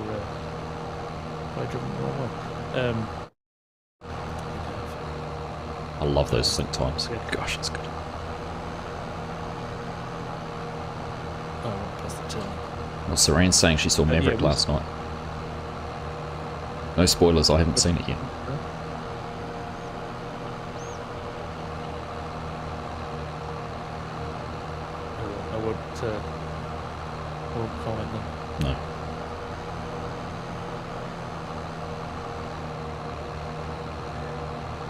I driven the wrong way. I love those sync times. Yeah. Gosh, it's good. Oh, past the turn. Well, Saran's saying she saw Maverick last night. No spoilers, I haven't seen it yet. I won't comment then. No.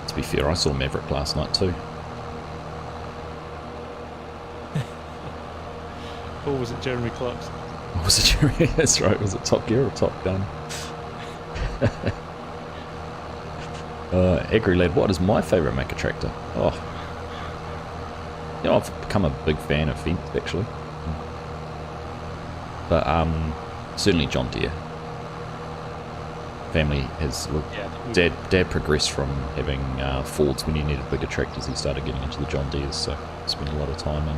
To be fair, I saw Maverick last night too. Or was it Jeremy Clarkson? What was it, Jeremy? That's right, was it Top Gear or Top Gun? Agri Lad, what is my favourite mecha tractor? Oh. You know, I've become a big fan of Fence, actually. But, certainly John Deere. Family has, Dad progressed from having Fords when he needed bigger tractors. He started getting into the John Deeres, so spent a lot of time in,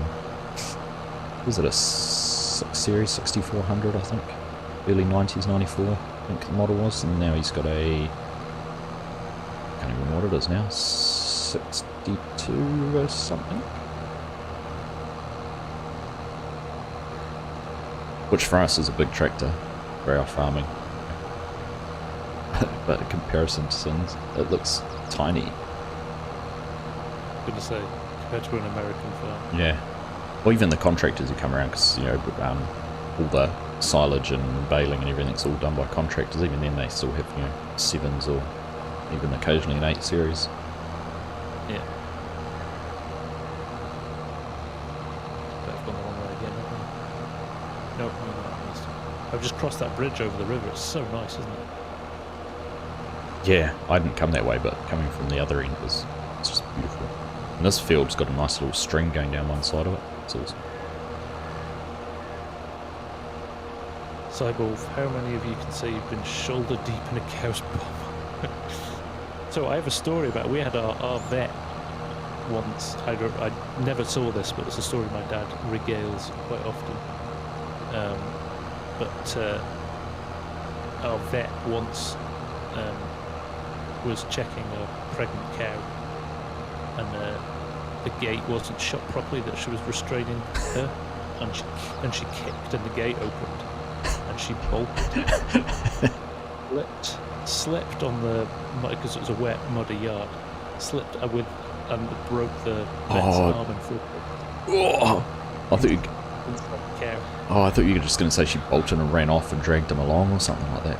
was it a 6 Series 6400, I think? Early 90s, 94, I think the model was. And now he's got a, I can't even remember what it is now, 62 or something? Which for us is a big tractor for our farming. But in comparison to Sins, it looks tiny. Good to say, compared to an American farm. Yeah. Well, even the contractors who come around, because, you know, all the silage and baling and everything's all done by contractors. Even then, they still have, you know, 7s or even occasionally an 8 Series. Yeah. They've gone the wrong way again, haven't they? No, I've just crossed that bridge over the river. It's so nice, isn't it? Yeah, I didn't come that way, but coming from the other end it's just beautiful. And this field's got a nice little stream going down one side of it. It's awesome. Cyborg, how many of you can say you've been shoulder deep in a cow's bum? So I have a story about, we had our vet once. I never saw this, but it's a story my dad regales quite often. But our vet once was checking a pregnant cow, and the gate wasn't shut properly, that she was restraining her, and she kicked and the gate opened, and she bolted, slipped on the mud because it was a wet, muddy yard, slipped and broke the vet's arm and foot. Oh, I thought you. Cow. Oh, I thought you were just going to say she bolted and ran off and dragged him along or something like that.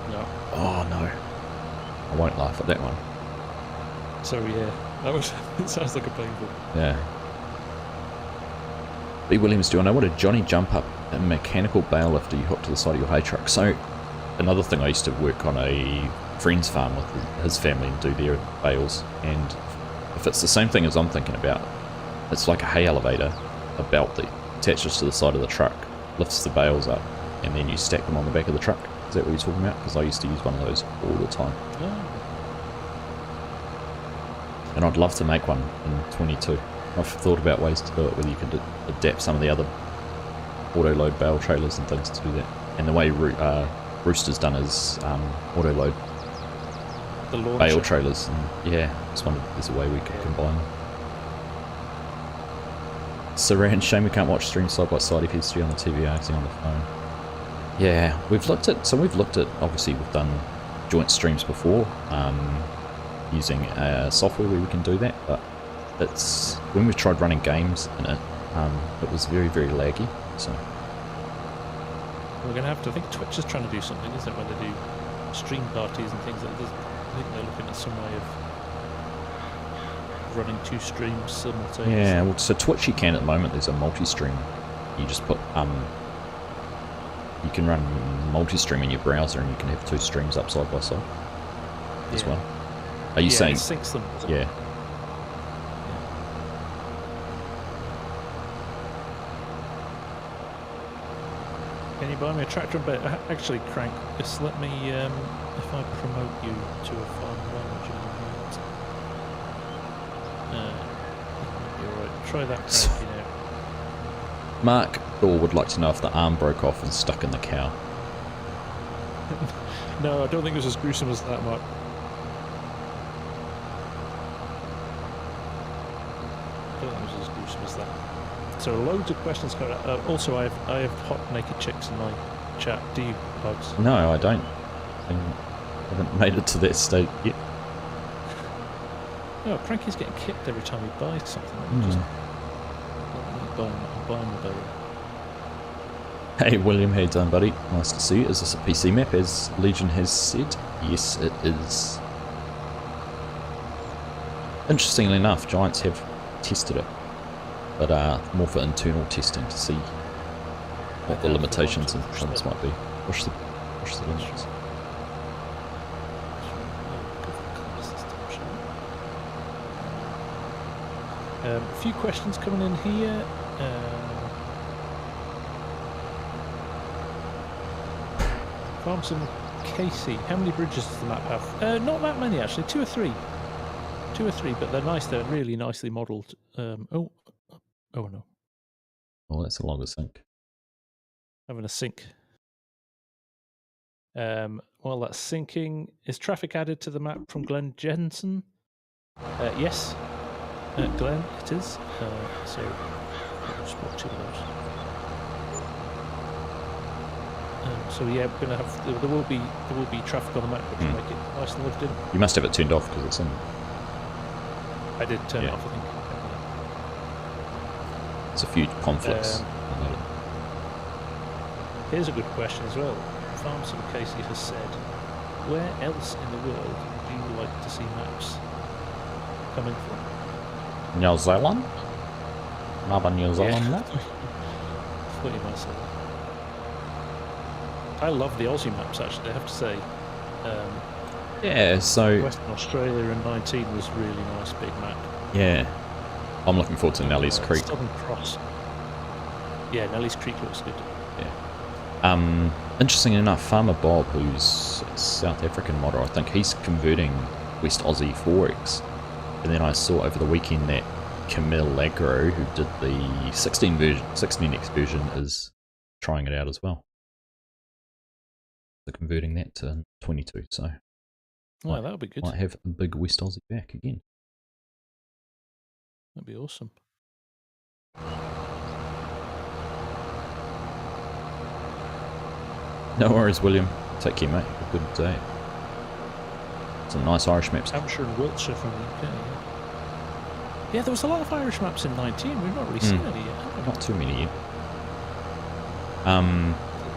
No. Oh no, I won't laugh at that one. So yeah, that was. It sounds like a painful. Yeah. B. Williams, do I know what a Johnny jump up a mechanical bale lifter you hook to the side of your hay truck? So, another thing, I used to work on a friend's farm with his family and do their bales, and if it's the same thing as I'm thinking about, it's like a hay elevator, a belt that attaches to the side of the truck, lifts the bales up, and then you stack them on the back of the truck. Is that what you're talking about? Because I used to use one of those all the time. Oh. And I'd love to make one in 22. I've thought about ways to do it, whether you could adapt some of the other auto-load bale trailers and things to do that. And the way Rooster's done his auto-load bale trailers. And yeah, I just wondered if there's a way we could combine them. Saran, shame we can't watch streams side by side if he's on the TV, Argsy on the phone. Yeah, we've looked at, obviously we've done joint streams before, using software where we can do that, but it's, when we've tried running games in it, it was very, very laggy, so. We're going to have to, I think Twitch is trying to do something, isn't it, when they do stream parties and things like this. I think they're looking at some way of running 2 streams simultaneously. Yeah, well, so Twitch you can at the moment, there's a multi-stream. You just put, you can run multi-stream in your browser and you can have 2 streams up side by side as well. Are you saying? It syncs them. Yeah. Can you buy me a tractor? But actually, Crank, just let me, if I promote you to a farm manager, you're right. Try that, Crank, you know. Mark Thor would like to know if the arm broke off and stuck in the cow. No, I don't think it was as gruesome as that, Mark. I don't think it was as gruesome as that. So loads of questions coming up. Also, I have hot naked chicks in my chat. Do you, Bugs? No, I don't. I haven't made it to that state yet. No, Cranky's getting kicked every time he buys something. Just buying the belly. Hey William, how you doing, buddy? Nice to see you. Is this a PC map, as Legion has said? Yes, it is. Interestingly enough, Giants have tested it, but more for internal testing to see what the limitations and things might be. Push the limits. A few questions coming in here. FarmSim Casey, how many bridges does the map have? Not that many actually, 2 or 3. 2 or 3, but they're nice. They're really nicely modelled. Oh no. Oh, that's a longer sync. Having a sync. While that's syncing, is traffic added to the map from Glenn Jensen? Yes, Glenn, it is. So I'll just watch 2 of those. So yeah, we're gonna have there will be traffic on the map, which will make it nice and lived in. You must have it turned off because it's in. I did turn it off, I think. There's a few conflicts. Here's a good question as well. FarmSim Casey has said, where else in the world do you like to see maps coming from? New Zealand? Another New Zealand map? I thought you might say that. I love the Aussie maps, actually, I have to say. Yeah, so... Western Australia in 19 was really nice, big map. Yeah. I'm looking forward to Nelly's Creek. Southern Cross. Yeah, Nelly's Creek looks good. Yeah. Interesting enough, Farmer Bob, who's a South African modder, I think he's converting West Aussie 4X. And then I saw over the weekend that Camille Agro, who did the 16X version, is trying it out as well. So converting that to 22, so Well, that would be good. Might have a big West Aussie back again. That'd be awesome. No worries, William. Take care, mate. Have a good day. Some nice Irish maps. Hampshire and Wiltshire from the UK. Yeah, there was a lot of Irish maps in 19. We've not really seen any yet. Not too many yet.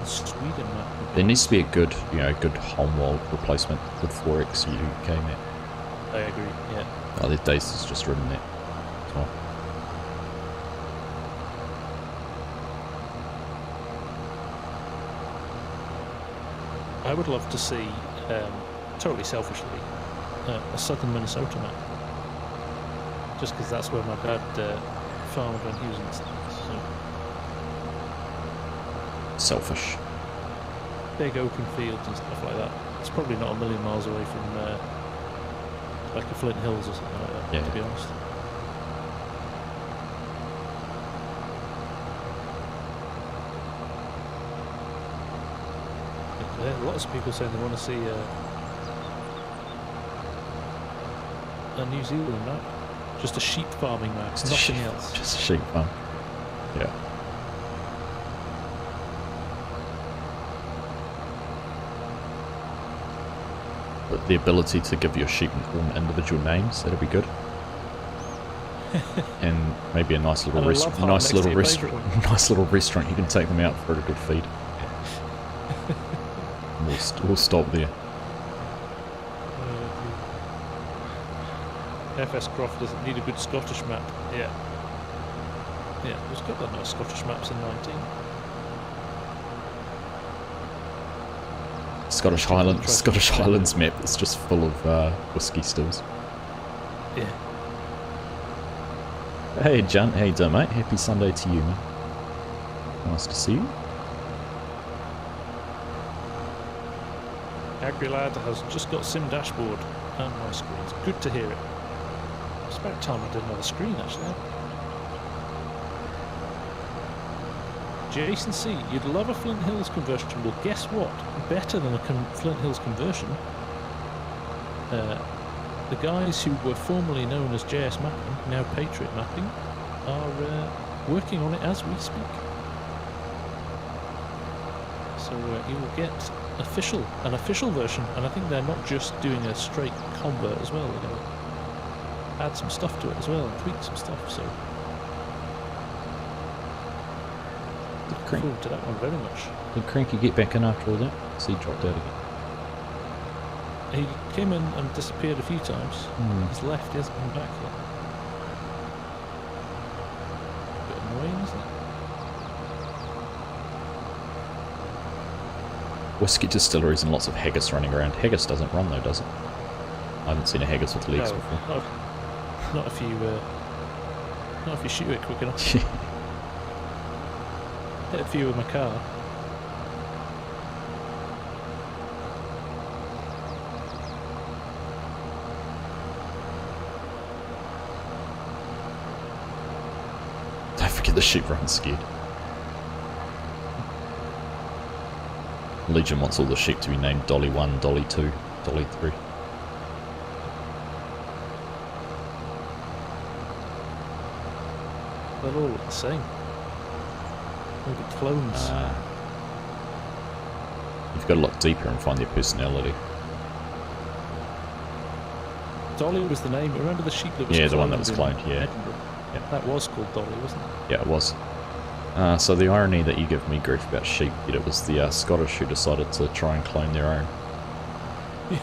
Sweden map. There needs to be a good, good homeworld replacement with 4X UK map. I agree. Yeah. Oh, their Dace has just written that as well. I would love to see, totally selfishly, a southern Minnesota map. Just because that's where my dad farmed when he was in the States. So. Selfish. Big open fields and stuff like that. It's probably not a million miles away from like the Flint Hills or something like that, to be honest. Lots of people saying they want to see a New Zealand map. Just a sheep farming map, nothing else. Just a sheep farm. Yeah. But the ability to give your sheep individual names, that'd be good. And maybe a nice little nice little restaurant you can take them out for a good feed. We'll stop there. FS Croft doesn't need a good Scottish map. Yeah. Yeah, we've got that nice Scottish maps in 19. Scottish Highlands map is just full of whiskey stills. Yeah. Hey John, how you doing, mate? Happy Sunday to you, man. Nice to see you. AgriLad has just got Sim Dashboard and my screens. Good to hear it. It's about time I did another screen, actually. Jason C, you'd love a Flint Hills conversion. Well, guess what? Better than a Flint Hills conversion. The guys who were formerly known as JS Mapping, now Patriot Mapping, are working on it as we speak. So you will get an official version, and I think they're not just doing a straight convert as well. They're going to add some stuff to it as well and tweak some stuff. So look forward to that one very much. Did Cranky get back in after all that? So he dropped out again. He came in and disappeared a few times. He's left, he hasn't come back yet. A bit annoying, isn't it? Whiskey distilleries and lots of haggis running around. Haggis doesn't run though, does it? I haven't seen a haggis with legs before. Not if you shoot it quick enough. Hit a few with my car. Don't forget the sheep run scared. Legion wants all the sheep to be named Dolly 1, Dolly 2, Dolly 3. They're all the same. All the clones. You've got to look deeper and find their personality. Dolly was the name. Remember the sheep that was the one that was cloned, yeah. That was called Dolly, wasn't it? Yeah, it was. So the irony that you give me grief about sheep, yet it was the Scottish who decided to try and clone their own. Yeah.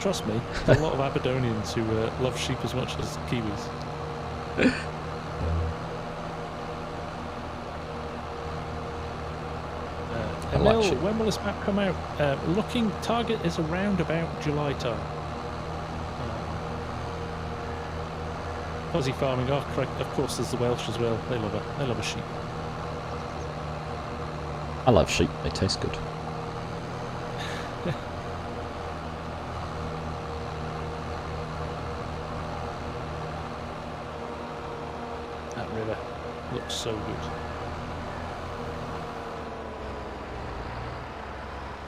Trust me, there's a lot of Aberdonians who love sheep as much as Kiwis. Emil, when will this map come out? Looking target is around about July time. Aussie farming, of course there's the Welsh as well. They love a sheep. I love sheep, they taste good. That river looks so good.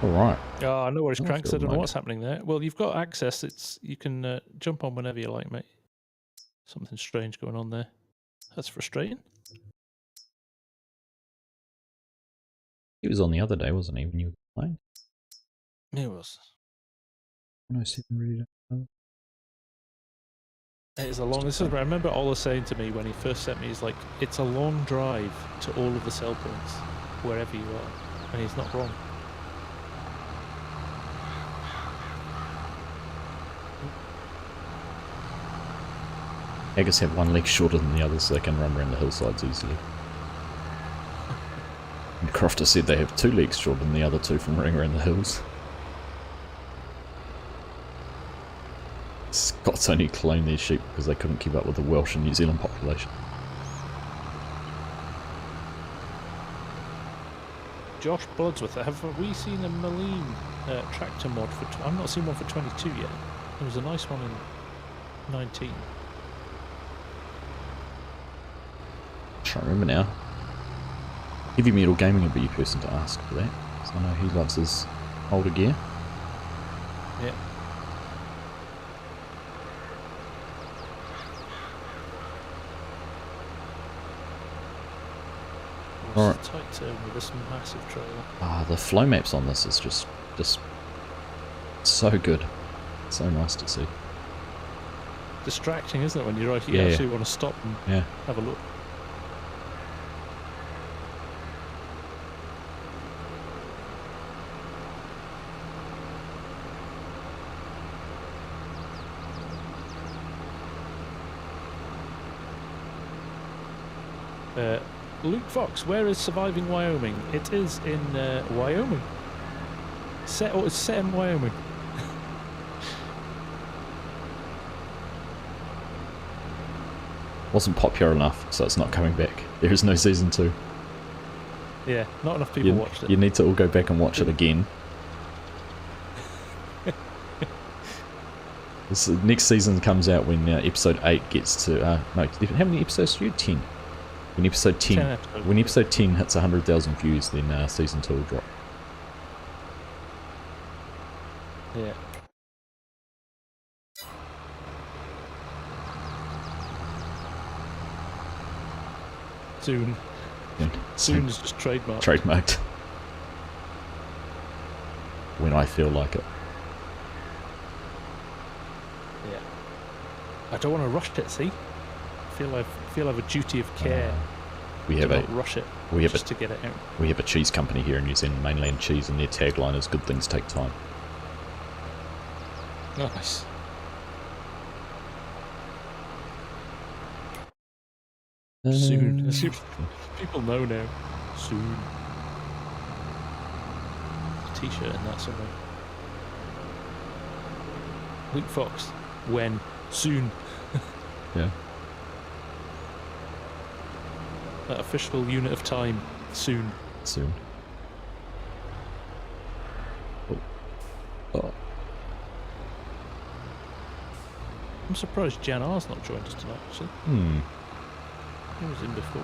Alright. Oh, I know where his Oh, I cranks. feel I don't know like what's happening there. Well, you've got access. You can jump on whenever you like, mate. Something strange going on there. That's frustrating. he was on the other day, wasn't he, when you were playing? It was. 107 ready to... It is a long. This is. I remember Ola saying to me when he first sent me, he's like, "It's a long drive to all of the sell points, wherever you are," and he's not wrong. Haggis have one leg shorter than the other, so they can run around the hillsides easily. And Crofter said they have 2 legs shorter than the other 2 from running around the hills. Scots only cloned their sheep because they couldn't keep up with the Welsh and New Zealand population. Josh Bloodsworth, have we seen a Moline tractor mod for... I've not seen one for 22 yet. There was a nice one in 19. Trying to remember now. Heavy Metal Gaming would be your person to ask for that, because I know he loves his older gear. Yeah. Alright. Tight turn with this massive trailer. Ah, the flow maps on this is just so good. So nice to see. Distracting, isn't it, when you actually want to stop and have a look. Luke Fox, where is Surviving Wyoming? It is in Wyoming. It's set in Wyoming. Wasn't popular enough, so it's not coming back. There is no season 2. Yeah, not enough people watched it. You need to all go back and watch it again. This next season comes out when episode 8 gets to... no, how many episodes do you? 10. When episode 10, when episode 10 hits 100,000 views, then season 2 will drop. Yeah. Soon. Soon is just trademarked. Trademarked. When I feel like it. Yeah. I don't want to rush it, see? I feel I have a duty of care to not rush it to get it out. We have a cheese company here in New Zealand, Mainland Cheese, and their tagline is "Good things take time." Nice. Soon. People know now. Soon. T-shirt and that somewhere. Luke Fox. When? Soon. Yeah. That official unit of time. Soon. Soon. Oh. I'm surprised Jan R's not joined us tonight, actually. He was in before.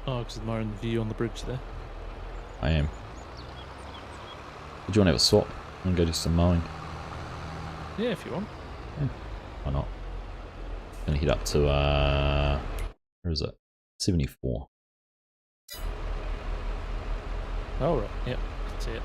Oh, because admiring the view on the bridge there. I am. Do you want to have a swap and go do some mowing? Yeah, if you want. Yeah, why not? Gonna head up to where is it? 74. Oh right, yeah, can see it.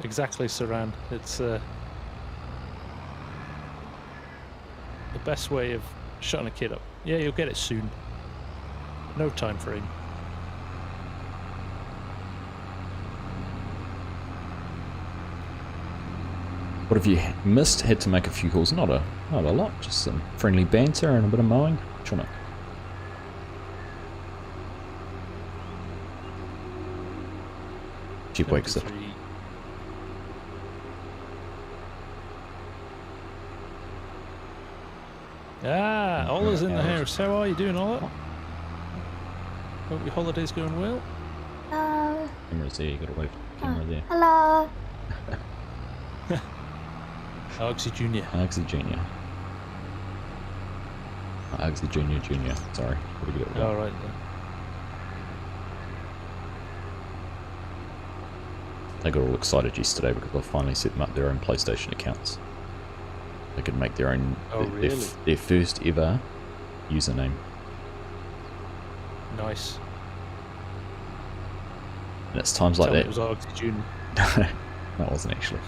Exactly, Saran. It's the best way of shutting a kid up. Yeah, you'll get it soon. No time frame. What have you missed? Had to make a few calls. Not a lot. Just some friendly banter and a bit of mowing. Trying to. Jeep wakes up. Ah, Ola's in the house. How are you doing, Ola? Oh. Hope your holiday's going well. Camera's there, you gotta wave for the camera there. Hello. Argsy Jr. Argsy Jr. Argsy Jr. Sorry, gotta get it right. All right then. They got all excited yesterday because they finally set them up their own PlayStation accounts. They could make their own, their first ever username. Nice. And it's times like Tell me that. it was Argsy Jr. No, it wasn't actually.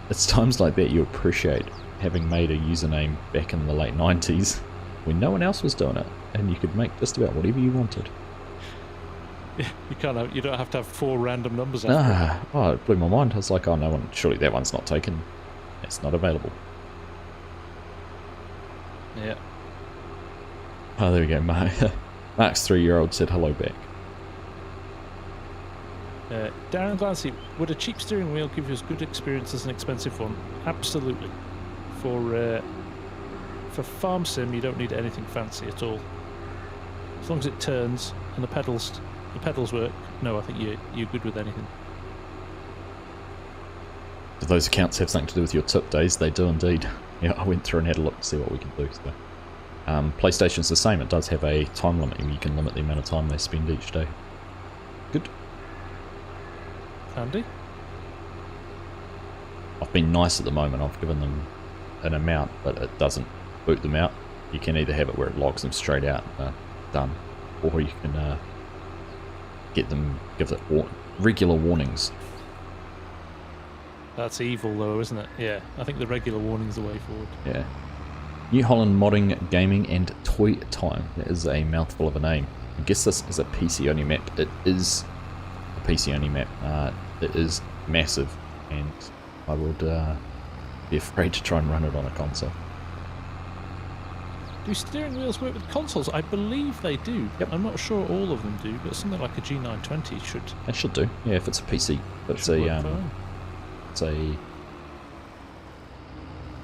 It's times like that you appreciate having made a username back in the late 90s when no one else was doing it, and you could make just about whatever you wanted. You don't have to have 4 random numbers after Oh, it blew my mind. I was like, oh, no one, surely that one's not taken. It's not available. Yeah. Oh, there we go. Mark's 3-year-old said hello back. Darren Glancy, would a cheap steering wheel give you as good experience as an expensive one? Absolutely. For farm sim, you don't need anything fancy at all. As long as it turns and the pedals work. No, I think you're good with anything. Do those accounts have something to do with your tip days? They do indeed. Yeah, I went through and had a look to see what we can do. So, PlayStation's the same. It does have a time limit. You can limit the amount of time they spend each day. Good. Handy. I've been nice at the moment. I've given them an amount, but it doesn't boot them out. You can either have it where it logs them straight out, done, or you can give it regular warnings. That's evil though, isn't it? Yeah, I think the regular warning's the way forward. Yeah. New Holland Modding, Gaming and Toy Time. That is a mouthful of a name. I guess this is a PC only map. It is a PC only map. It is massive, and I would be afraid to try and run it on a console. Do steering wheels work with consoles? I believe they do. Yep. I'm not sure all of them do, but something like a G920 should. It should do. Yeah, if it's a PC, but it's a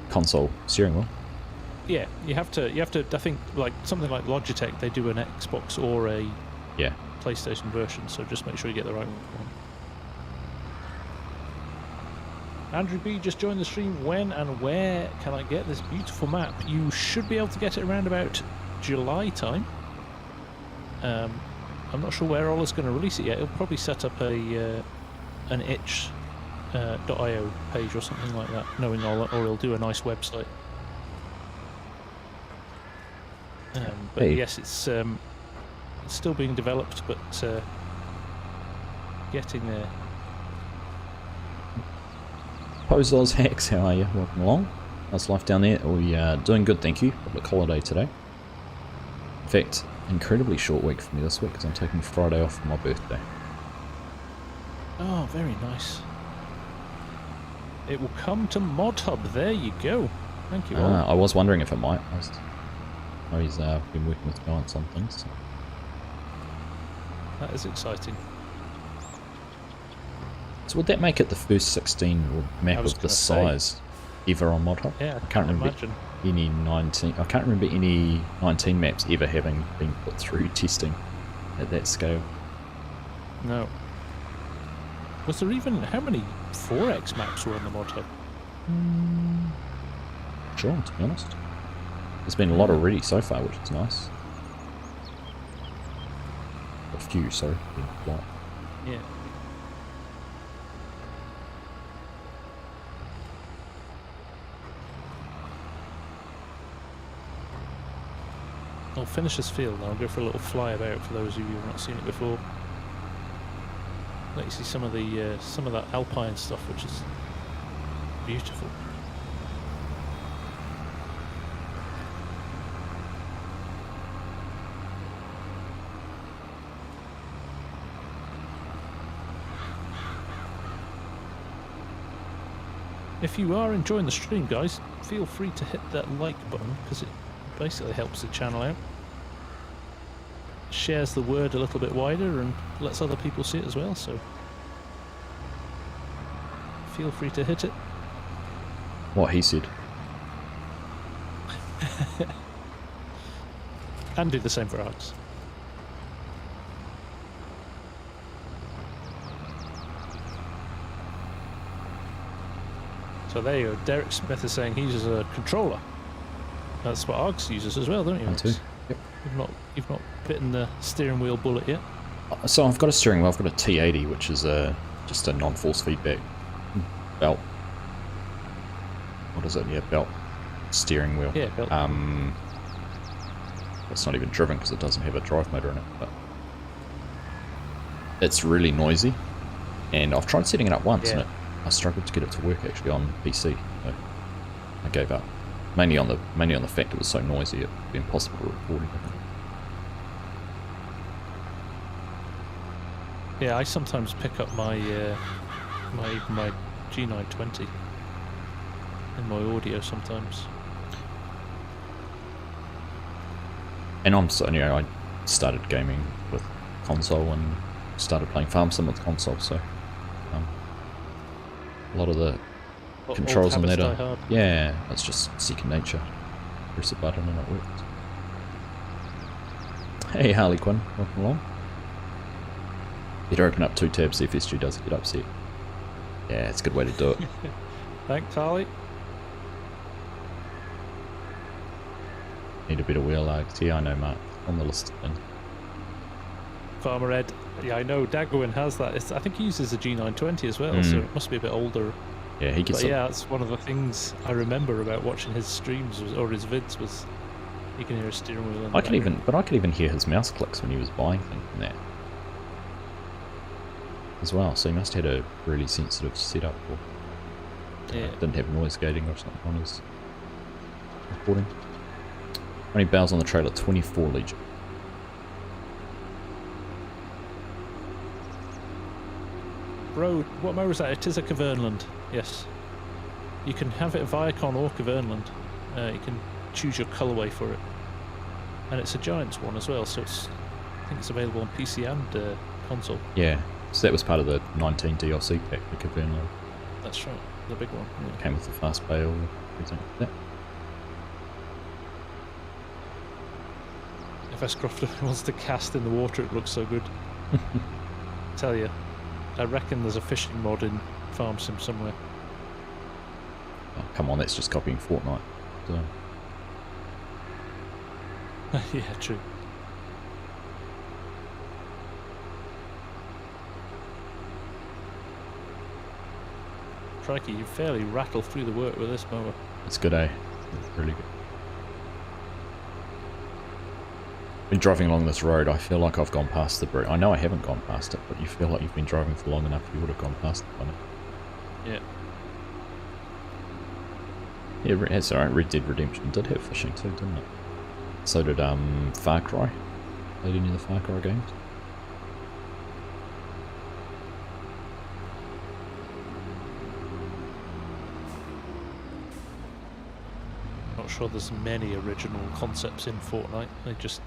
console steering wheel. Yeah, you have to. I think like something like Logitech, they do an Xbox or a PlayStation version. So just make sure you get the right one. Andrew B just joined the stream. When and where can I get this beautiful map? You should be able to get it around about July time. I'm not sure where Ola's going to release it yet. He'll probably set up an itch.io page or something like that, knowing Ola, or he'll do a nice website. But Hey. yes, it's still being developed, but getting there. Pozos Hacks, how are you? Welcome along. How's life down there? We are doing good, thank you. Public holiday today. In fact, incredibly short week for me this week because I'm taking Friday off for my birthday. Oh, very nice. It will come to Mod Hub. There you go. Thank you, Ola. I was wondering if it might. He's been working with clients on things. So. That is exciting. So would that make it the first 16 map of this size ever on Mod Hub? Yeah, I can't remember any 19. I can't remember any 19 maps ever having been put through testing at that scale. No. Was there even how many 4X maps were on the Mod Hub? Sure, to be honest. There's been a lot already so far, which is nice. A few, sorry. A lot. Yeah. I'll finish this field and I'll go for a little flyabout for those of you who have not seen it before. Let you see some of that alpine stuff, which is beautiful. If you are enjoying the stream, guys, feel free to hit that like button because it basically helps the channel out. Shares the word a little bit wider and lets other people see it as well, so feel free to hit it. What he said. And do the same for Args. So there you go. Derek Smith is saying he uses a controller. That's what Args uses as well, don't you? I do. Yep. You've not bitten the steering wheel bullet yet. So I've got a steering wheel. I've got a T80, which is just a non-force feedback belt. What is it? Yeah, belt steering wheel. Yeah, belt. It's not even driven because it doesn't have a drive motor in it. But it's really noisy, and I've tried setting it up once, and I struggled to get it to work actually on PC. So I gave up. Mainly on the fact it was so noisy, it would be impossible to record everything. Yeah, I sometimes pick up my my G920 in my audio sometimes. And I started gaming with console and started playing FarmSim with console, so a lot of the controls on that are, yeah, it's just second nature. Press a button and it works. Hey Harley Quinn, welcome along. Better open up 2 tabs, see if FSG doesn't get upset. Yeah, it's a good way to do it. Thanks, Harley. Need a bit of wheel Args. Yeah, I know, Mark. On the list of things. Farmer Ed. Yeah, I know. Dagwin has that. I think he uses a G920 as well, so it must be a bit older. Yeah, he gets. But yeah, that's one of the things I remember about watching his streams or his vids was you can hear a steering wheel. I could even hear his mouse clicks when he was buying things from that as well. So he must have had a really sensitive setup, or didn't have noise gating or something on his recording. How many bales on the trailer? 24 Legion. Bro, what mower is that? It is a Cavernland, yes. You can have it Viacon or Cavernland. You can choose your colourway for it. And it's a Giants one as well, so I think it's available on PC and console. Yeah, so that was part of the 19 DLC pack, the Cavernland. That's right, the big one. Yeah. Came with the fast bale and everything like that. If S. Crofter wants to cast in the water, it looks so good. Tell you, I reckon there's a fishing mod in FarmSim somewhere. Oh, come on, that's just copying Fortnite. So. Yeah, true. Crikey, you fairly rattle through the work with this mower. It's good, eh? It's really good. Been driving along this road, I feel like I've gone past the bridge. I know I haven't gone past it, but you feel like you've been driving for long enough, you would have gone past it by now. Yeah. Yeah, that's alright. Red Dead Redemption did have fishing too, didn't it? So did Far Cry. Played any of the Far Cry games? Not sure there's many original concepts in Fortnite. They just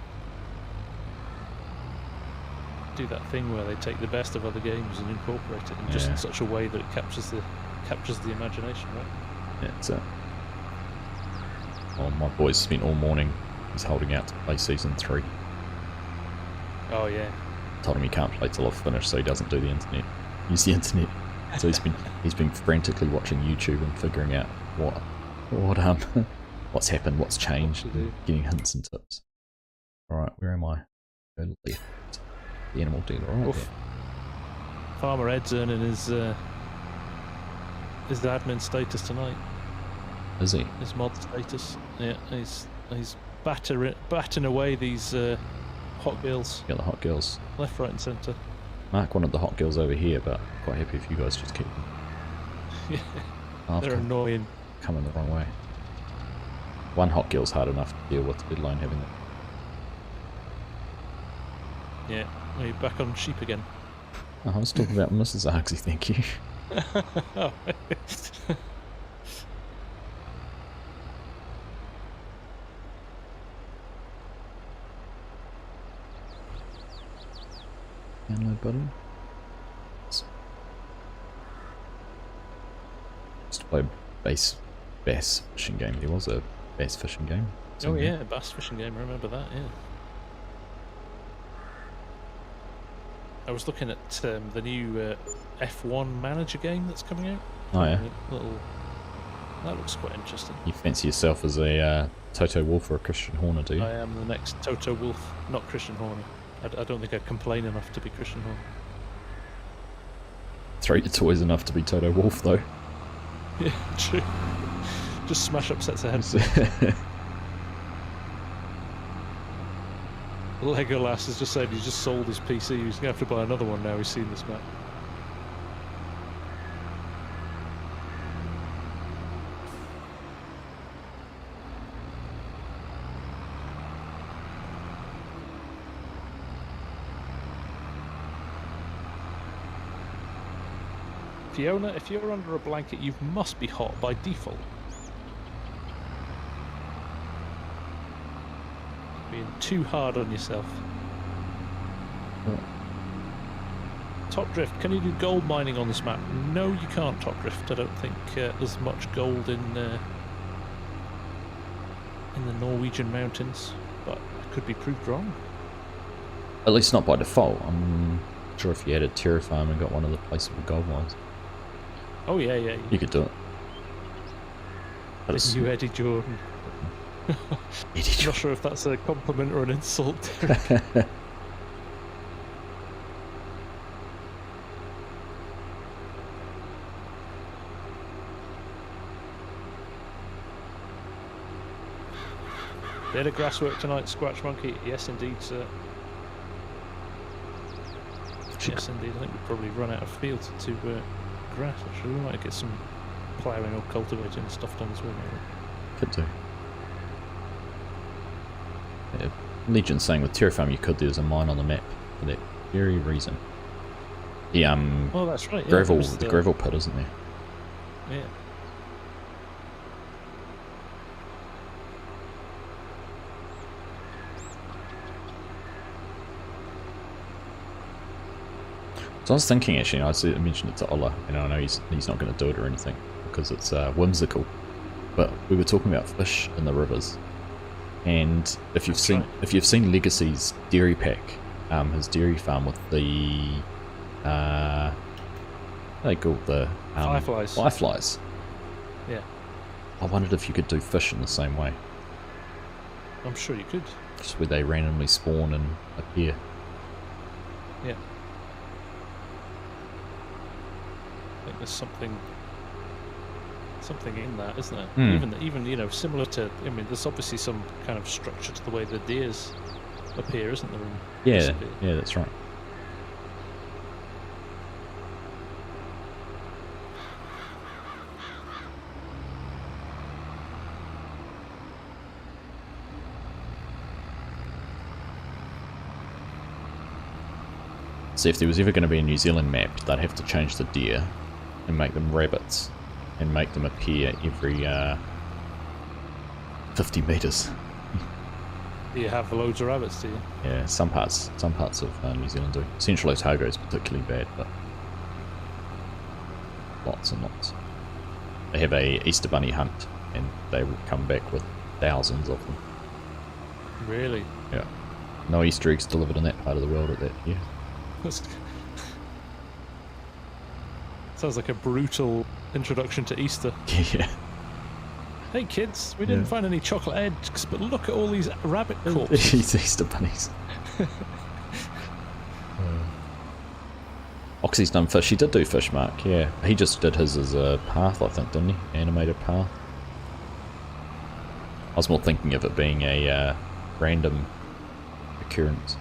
do that thing where they take the best of other games and incorporate it in just in such a way that it captures the imagination, right? Yeah, it's it. Oh, my boy's spent all morning. He's holding out to play Season 3. Oh yeah. Told him he can't play till I've finished, so he doesn't do the internet. Use the internet. So he's been frantically watching YouTube and figuring out what's happened, what's changed, and getting hints and tips. Alright, where am I? Go left. The animal dealer, right there. Farmer Ed's earning his admin status tonight. Is he? His mod status. Yeah, he's batting away these hot girls. Yeah, the hot girls. Left, right and centre. Mark wanted the hot girls over here, but quite happy if you guys just keep them. Yeah, they're annoying. Coming the wrong way. One hot girl's hard enough to deal with, let alone having it. Yeah, are you back on sheep again? Oh, I was talking about Mrs. Argsy, thank you. Oh. Download button. Just to play a bass fishing game. There was a bass fishing game. Oh yeah, bass fishing game. I remember that. Yeah. I was looking at the new F1 manager game that's coming out. Oh yeah. That looks quite interesting. You fancy yourself as a Toto Wolff or a Christian Horner, do you? I am the next Toto Wolff, not Christian Horner. I don't think I complain enough to be Christian Horner. Throw your toys enough to be Toto Wolff, though. Yeah, true. Just smash up sets of heads. Legolas has just said he just sold his PC. He's going to have to buy another one now he's seen this map. Fiona, if you're under a blanket, you must be hot by default. Being too hard on yourself. What? Top Drift, can you do gold mining on this map? No, you can't, Top Drift. I don't think there's much gold in the Norwegian mountains, but I could be proved wrong. At least not by default. I'm sure if you had a terra farm and got one of the placeable gold mines. Oh yeah. You could do it. But it's You Eddie Jordan. Eddie Not sure if that's a compliment or an insult. Bit of grass work tonight, Squatch Monkey. Yes, indeed, sir. Yes, indeed. I think we've probably run out of fields to grass. Actually, we might get some ploughing or cultivating and stuff done as well. Maybe. Could do. Yeah, Legion's saying with terra farm you could do as a mine on the map for that very reason. The Oh, that's right. Yeah, gravel, the gravel pit, isn't there? Yeah. So I was thinking, actually, I mentioned it to Ola, and I know he's not going to do it or anything because it's whimsical. But we were talking about fish in the rivers, and if you've seen Legacy's dairy pack, his dairy farm with the they called the fireflies. Yeah. I wondered if you could do fish in the same way, I'm sure you could. just where they randomly spawn and appear. Yeah. I think there's something in that, isn't there? Mm. Even you know, similar to. I mean, there's obviously some kind of structure to the way the deers appear, isn't there? Yeah, yeah, that's right. See, if there was ever going to be a New Zealand map, they'd have to change the deer and make them rabbits and make them appear every 50 metres. Do you have loads of rabbits? Do you? Yeah, some parts of New Zealand do. Central Otago is particularly bad, but lots and lots. They have a Easter Bunny hunt, and they will come back with thousands of them. Really? Yeah. No Easter eggs delivered in that part of the world at that year. Sounds like a brutal introduction to Easter. Yeah. Hey kids, we didn't find any chocolate eggs, but look at all these rabbit corpses. These Easter bunnies. Oxy's done fish. He did do fish, Mark, yeah. He just did his as a path, I think, didn't he? Animated path. I was more thinking of it being a random occurrence.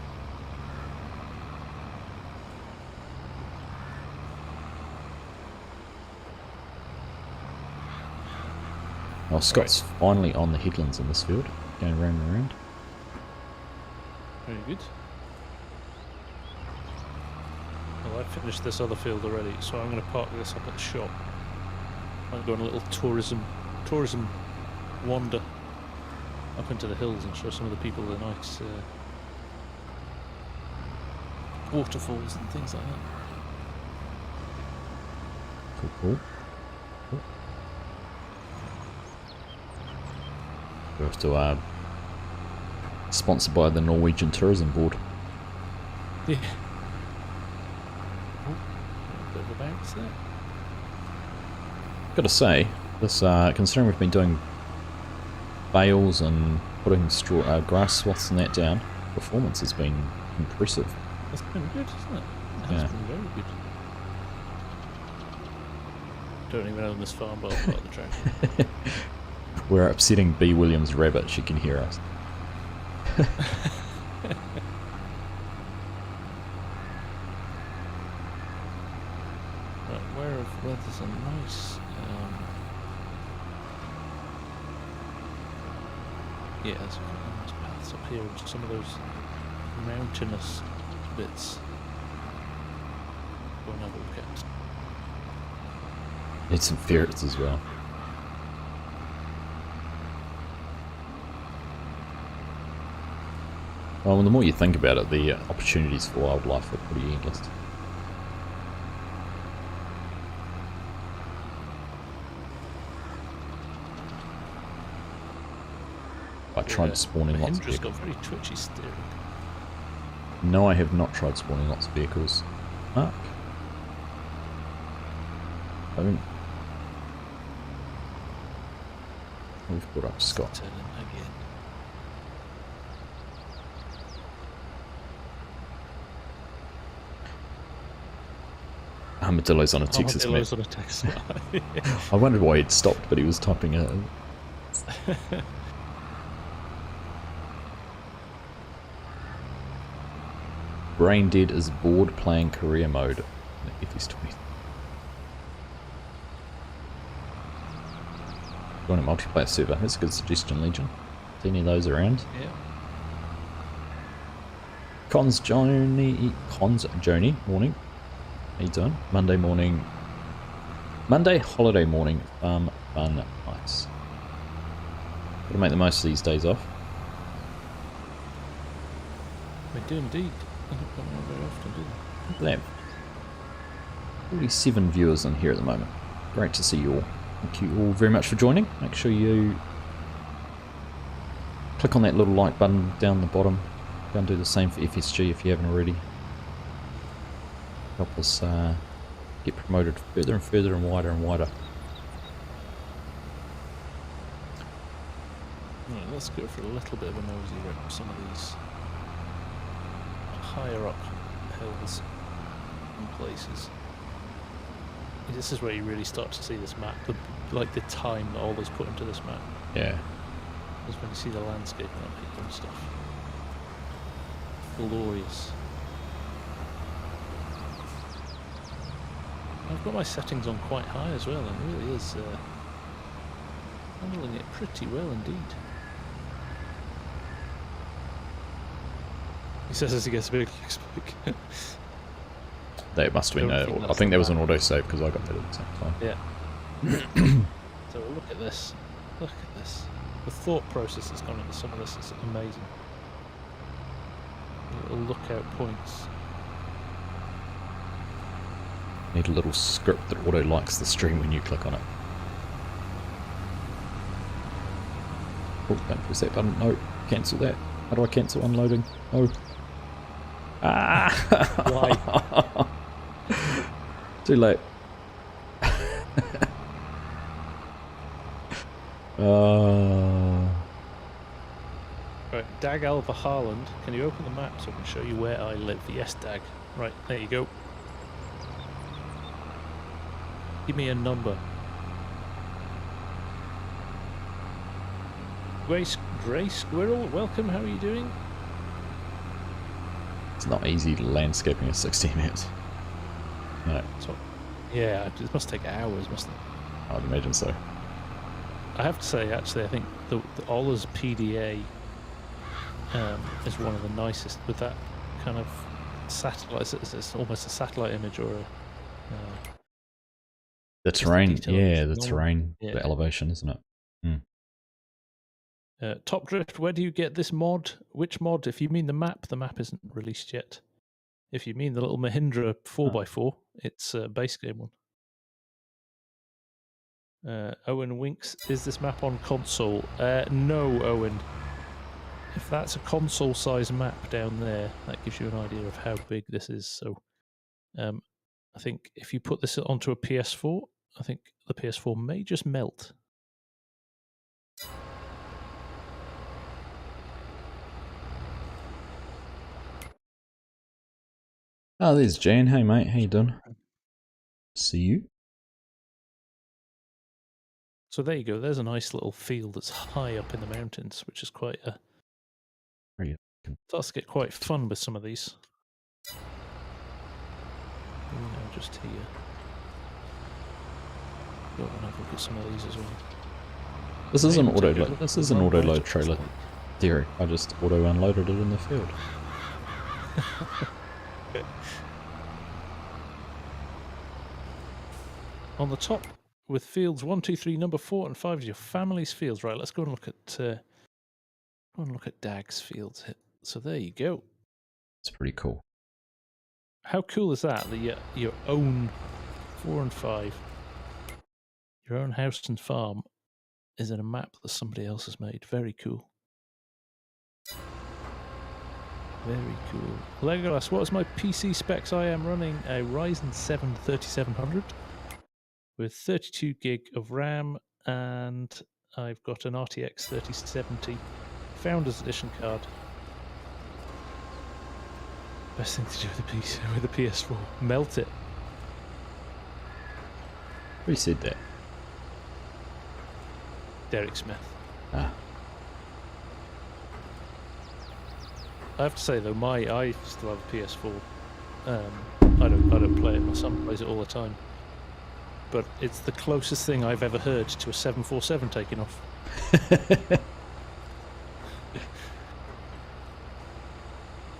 Well, Scott's finally on the headlands in this field, going round and round. Very good. Well, I've finished this other field already, so I'm going to park this up at the shop. I'm going a little tourism wander up into the hills and show some of the people the nice waterfalls and things like that. Cool. We have to sponsored by the Norwegian Tourism Board. Yeah. A bit of a bounce there. Gotta say, this considering we've been doing bales and putting straw, grass swaths and that down, performance has been impressive. It's been good, isn't it? It has been very good. Don't even own this farm, but I've got the tractor. We're upsetting B. Williams' rabbit. She can hear us. Right, where there's a nice... yeah, there's a couple of nice paths up here and some of those mountainous bits. Go and have a look at. Need some ferrets as well. Well, the more you think about it, the opportunities for wildlife are pretty endless. I tried spawning lots of Mahindra's vehicles. got very twitchy steering. No, I have not tried spawning lots of vehicles. Mark? I mean, we've brought up Scott. Turn in again. Armadillo's on a Texas map. Armadillo's on a Texas map. I wondered why he'd stopped, but he was typing it. Brain Dead is bored playing career mode in FS22. Join a multiplayer server. That's a good suggestion, Legion. See any of those around? Yeah. Cons Joni, morning. How you doing? Monday morning. Monday holiday morning. Fun, nice. Gotta make the most of these days off. We do indeed. I don't come out very often, do Look at that. 47 viewers in here at the moment. Great to see you all. Thank you all very much for joining. Make sure you click on that little like button down the bottom. Go and do the same for FSG if you haven't already. Help us get promoted further and further and wider and wider. Right, let's go for a little bit of a nosy rip some of these higher up hills and places. This is where you really start to see this map, like the time that Ola's put into this map. Yeah. Is when you see the landscape on people and stuff. Glorious. I've got my settings on quite high as well, and it really is handling it pretty well indeed. He says as he gets a big speak. That must have been. I think there was an autosave because I got that at the same time. Yeah. So look at this. Look at this. The thought process that's gone into some of this is amazing. Little lookout points. Need a little script that auto likes the stream when you click on it. Oh, don't press that button. No, cancel that. How do I cancel unloading? No. Ah! Why? Too late. Right, Dag Alva Harland, can you open the map so I can show you where I live? Yes, Dag. Right, there you go. Give me a number. Grey Squirrel, welcome, how are you doing? It's not easy landscaping a 16 maps. No. So, yeah, it must take hours, mustn't it? I'd imagine so. I have to say, actually, I think the Ola's PDA is one of the nicest with that kind of satellite. It's almost a satellite image or a. The terrain, yeah, the normal. terrain, Yeah. the elevation, isn't it? Top Drift, where do you get this mod? Which mod? If you mean the map isn't released yet. If you mean the little Mahindra 4x4, it's a base game one. Owen winks, is this map on console? No, Owen. If that's a console size map down there, that gives you an idea of how big this is. So I think if you put this onto a PS4, I think the PS4 may just melt. Oh, there's Jan. Hey, mate. How you doing? See you. So there you go. There's a nice little field that's high up in the mountains, which is quite a... Starts to get quite fun with some of these. Just here. Go and have a look at some of these as well. This is an auto load. This is an auto load trailer. Theory. I just auto unloaded it in the field. On the top, with fields 1, 2, 3, number 4, and 5 is your family's fields. Right, let's go and look at Dag's fields. So there you go. It's pretty cool. How cool is that? That your own 4 and 5, your own house and farm, is in a map that somebody else has made. Very cool. Very cool. Legolas, what is my PC specs? I am running a Ryzen 7 3700 with 32 gig of RAM, and I've got an RTX 3070 Founders Edition card. Best thing to do with the PS4, melt it. Who said that? Derek Smith. Ah. I have to say though, I still have a PS4. I don't play it. My son plays it all the time. But it's the closest thing I've ever heard to a 747 taking off.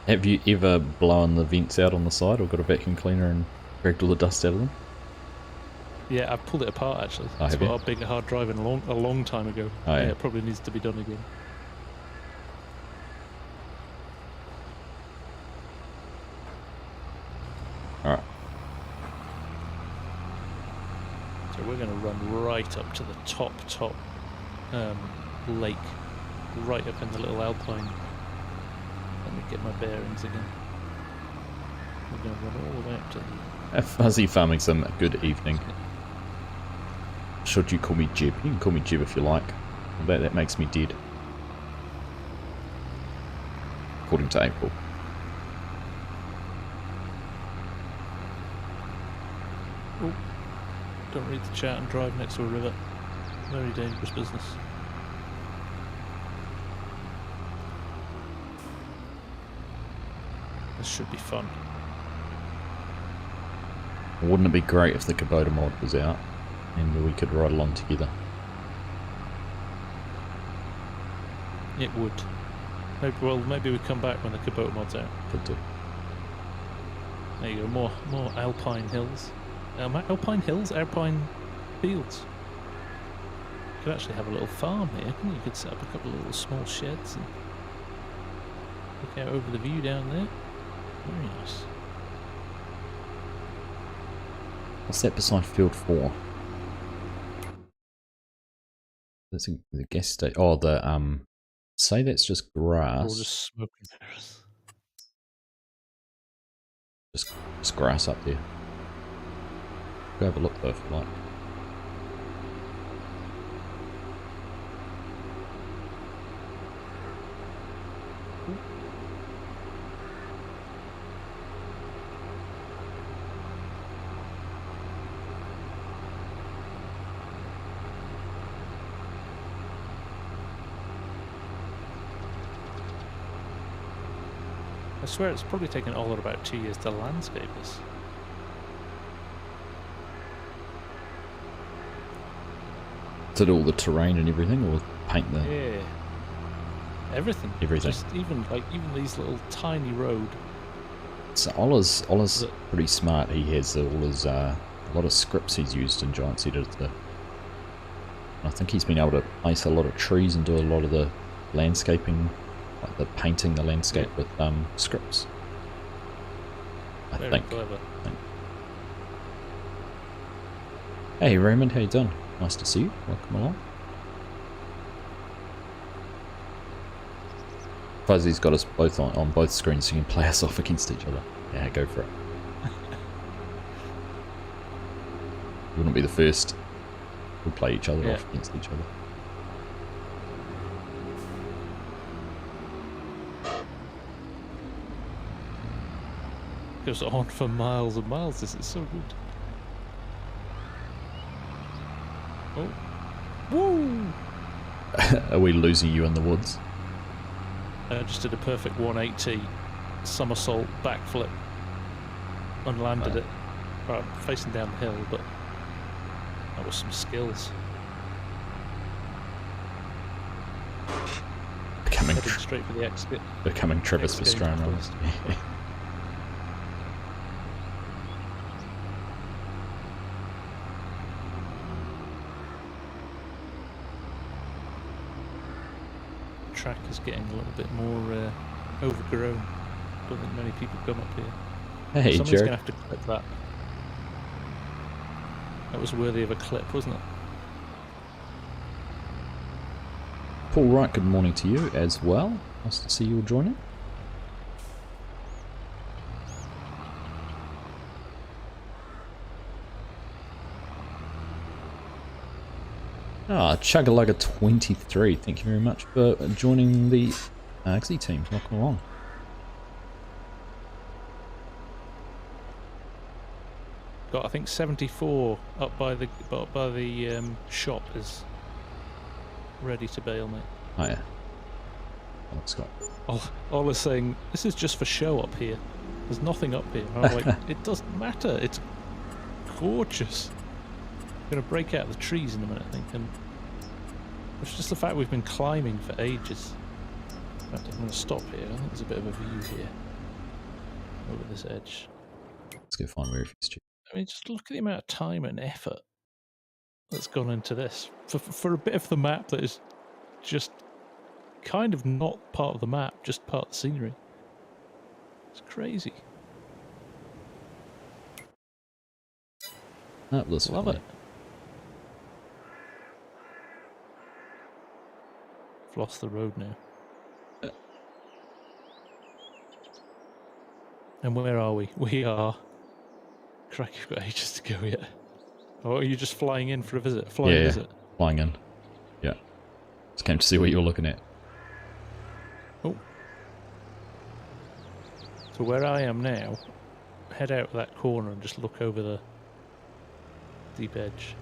Have you ever blown the vents out on the side or got a vacuum cleaner and dragged all the dust out of them? Yeah, I've pulled it apart actually. It's got a big hard drive in a long time ago. Oh, yeah. It probably needs to be done again. Alright. So we're going to run right up to the top lake, right up in the little alpine. Let me get my bearings again. We're going to run all the way up to the... Fuzzy Farming Sim, good evening. Should you call me Jib? You can call me Jib if you like. That makes me dead. According to April. Oh, don't read the chat and drive next to a river. Very dangerous business. This should be fun. Wouldn't it be great if the Kubota mod was out and we could ride along together? It would. Maybe we come back when the Kubota mod's out. Could do. There you go, more alpine hills. Alpine hills, alpine fields. You could actually have a little farm here, couldn't you? You could set up a couple of little small sheds and look out over the view down there. Very nice. What's that beside field 4? That's the gas station. Oh, the say that's just grass. Or just smoking mirrors. Just grass up there. Go have a look though if you like. I swear it's probably taken Ola about 2 years to landscape this. Did all the terrain and everything, or paint the... Yeah. Everything. Everything. Just even these little tiny road. So Ola's pretty smart. He has all his a lot of scripts he's used in Giant Seed Editor. I think he's been able to place a lot of trees and do a lot of the landscaping, like the painting the landscape with scripts. I Very think. clever. Hey Raymond, how you doing? Nice to see you. Welcome along. Fuzzy's got us both on both screens so you can play us off against each other. Yeah, go for it. wouldn't be the first. We'll play each other Yeah. off against each other. Goes on for miles and miles. This is so good. Oh. Woo! Are we losing you in the woods? I just did a perfect 180 somersault backflip and landed it right, facing down the hill, but that was some skills. Heading straight for the exit. Becoming Travis Pastrana. Track is getting a little bit more overgrown. Don't think many people come up here. Hey, Someone's Jared. gonna have to clip that. That was worthy of a clip, wasn't it? Paul Wright, good morning to you as well. Nice to see you all joining. Chuggalugga 23, thank you very much for joining the Argsy team. Welcome along. Got I think 74 up by the shop is ready to bail, mate. Oh yeah. Let's go. Ola's saying this is just for show up here. There's nothing up here. And I'm like, it doesn't matter. It's gorgeous. I'm gonna break out the trees in a minute, I think, and it's just the fact we've been climbing for ages. In fact, I'm gonna stop here. I think there's a bit of a view here over this edge. Let's go find where it's cheap. I mean, just look at the amount of time and effort that's gone into this for a bit of the map that is just kind of not part of the map, just part of the scenery. It's crazy. Love Love it. I've lost the road now. And where are we? We are... Crack, you've got ages to go yet. Oh, are you just flying in for a visit? Flying visit? Flying in. Yeah. Just came to see what you're looking at. Oh. So where I am now, head out that corner and just look over the deep edge.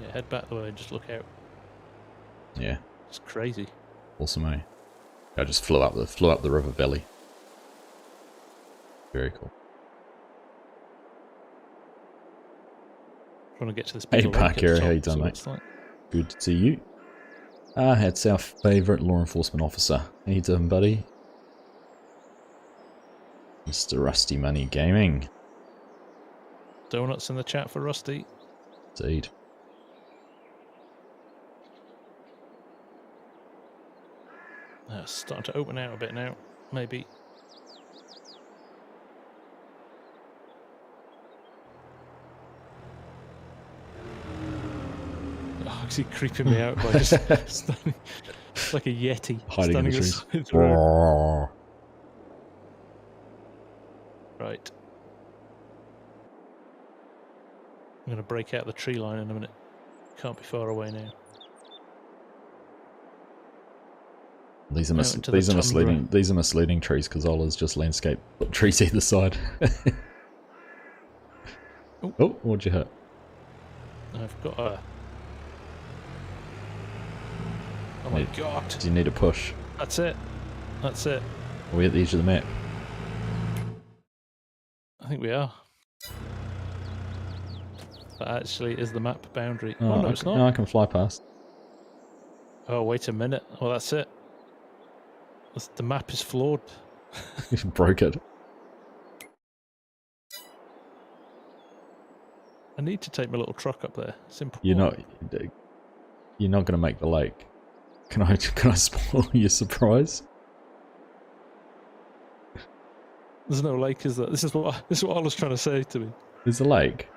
Yeah, head back the way and just look out. Yeah. It's crazy. Awesome, eh? I just flew up the river valley. Very cool. Trying to get to this Hey big Parker, how you doing, mate? Good to see you. It's our favourite law enforcement officer. How you doing, buddy? Mr. Rusty Money Gaming. Donuts in the chat for Rusty. Indeed. It's starting to open out a bit now. Maybe. Argsy creeping me out by just standing like a yeti. Hiding in the trees. Standing the road. Right. I'm going to break out the tree line in a minute. Can't be far away now. These are misleading trees because Ola's just landscape trees either side. Oh, what'd you hit? I've got a... Oh my god. Do you need a push? That's it. That's it. Are we at the edge of the map? I think we are. That actually is the map boundary. Oh, Oh no, it's not. No, I can fly past. Oh, wait a minute. Oh, that's it. The map is flawed. You broke it. I need to take my little truck up there. Simple. You're not going to make the lake. Can I spoil your surprise? There's no lake, is there? This is what I was trying to say to me. There's a lake,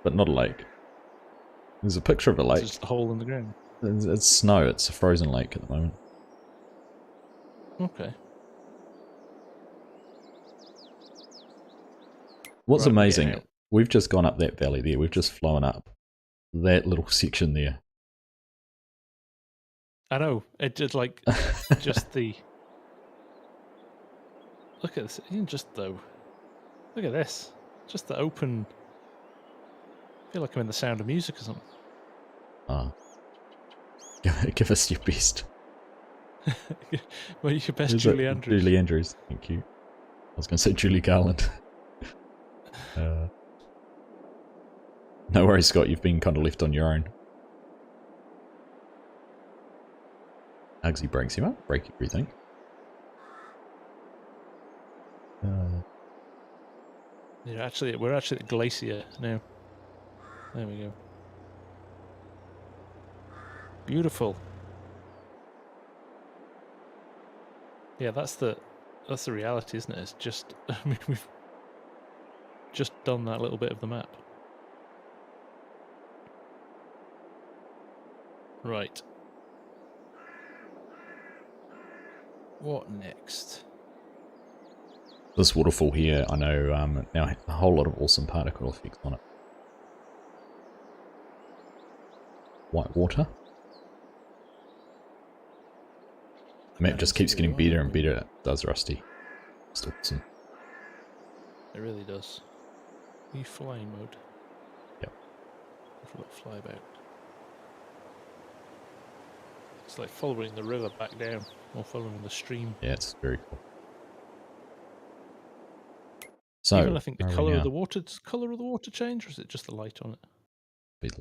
but not a lake. There's a picture of a lake. It's just a hole in the ground. It's snow. It's a frozen lake at the moment. Okay. What's Right, amazing, yeah. we've just gone up that valley there. We've just flown up that little section there. I know. It did like just the. Look at this. Even just though. Look at this. Just the open. I feel like I'm in The Sound of Music or something. Ah. Give us your best. Well, your best Is Julie it Andrews. Julie Andrews, thank you. I was going to say Julie Garland. No worries, Scott, you've been kind of left on your own. Argsy breaks him up, break everything. Yeah, we're actually at the glacier now. There we go. Beautiful. Yeah, that's the reality, isn't it? It's just, I mean, we've just done that little bit of the map. Right. What next? This waterfall here, I know, now has a whole lot of awesome particle effects on it. White water. The map just keeps getting better and better. It does, Rusty. It's awesome. It really does. Are you flying mode? Yep. I forgot fly about. It's like following the river back down, or following the stream. Yeah, it's very cool. So, even I think the colour of the water change, or is it just the light on it?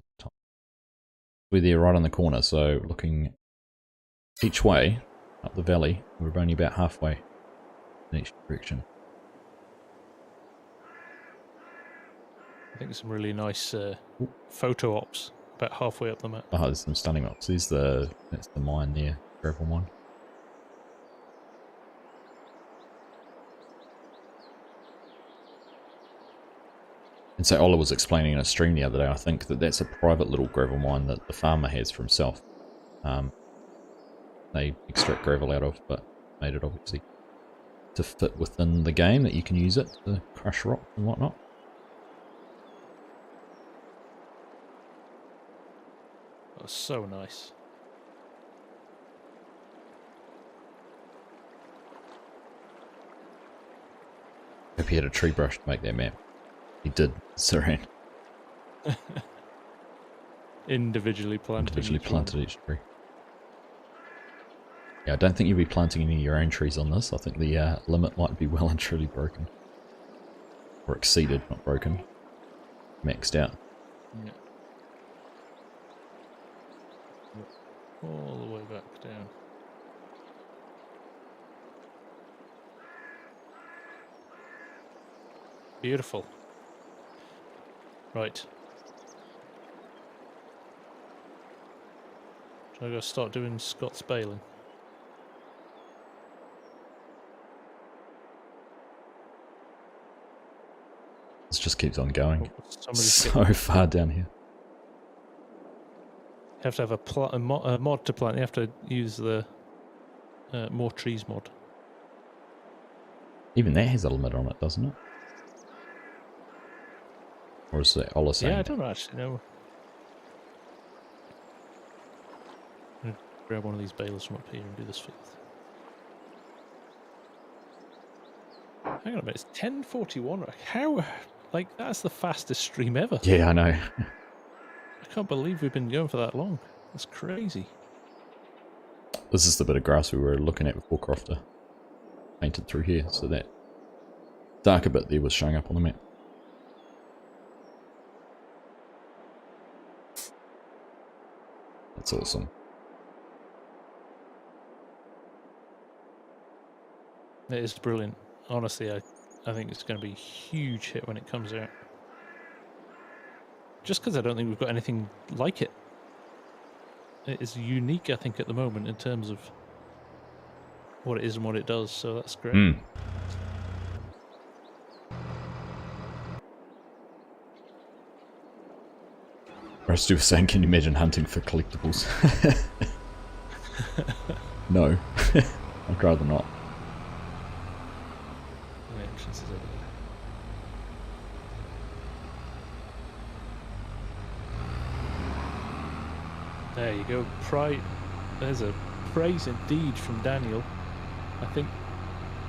We're there right on the corner, so looking each way up the valley, we're only about halfway in each direction. I think some really nice photo ops about halfway up the map. Oh, there's some stunning ops. That's the mine there, gravel mine. And so Ola was explaining in a stream the other day, I think that's a private little gravel mine that the farmer has for himself. They extract gravel out of, but made it obviously to fit within the game that you can use it to crush rock and whatnot. That was so nice. Hope he had a tree brush to make that map. He did, Saran. Individually planted each tree. Yeah, I don't think you'll be planting any of your own trees on this. I think the limit might be well and truly broken. Or exceeded, not broken. Maxed out. Yeah. All the way back down. Beautiful. Right. Shall I go start doing Scott's Baling? This just keeps on going. Oh, so far down here. You have to have a mod to plant. You have to use the more trees mod. Even that has a limit on it, doesn't it? Or is that Ola saying? Yeah, I don't actually know. I'm gonna grab one of these balers from up here and do this field. Hang on a minute, it's 10:41. How? Like, that's the fastest stream ever. Yeah, I know. I can't believe we've been going for that long. That's crazy. This is the bit of grass we were looking at before Crofter painted through here, so that darker bit there was showing up on the map. That's awesome. It is brilliant. Honestly, I think it's going to be a huge hit when it comes out. Just because I don't think we've got anything like it. It is unique, I think, at the moment in terms of what it is and what it does, so that's great. Mm. Rusty was saying, can you imagine hunting for collectibles? No. I'd rather not. The entrance is over There you go. There's a praise indeed from Daniel. I think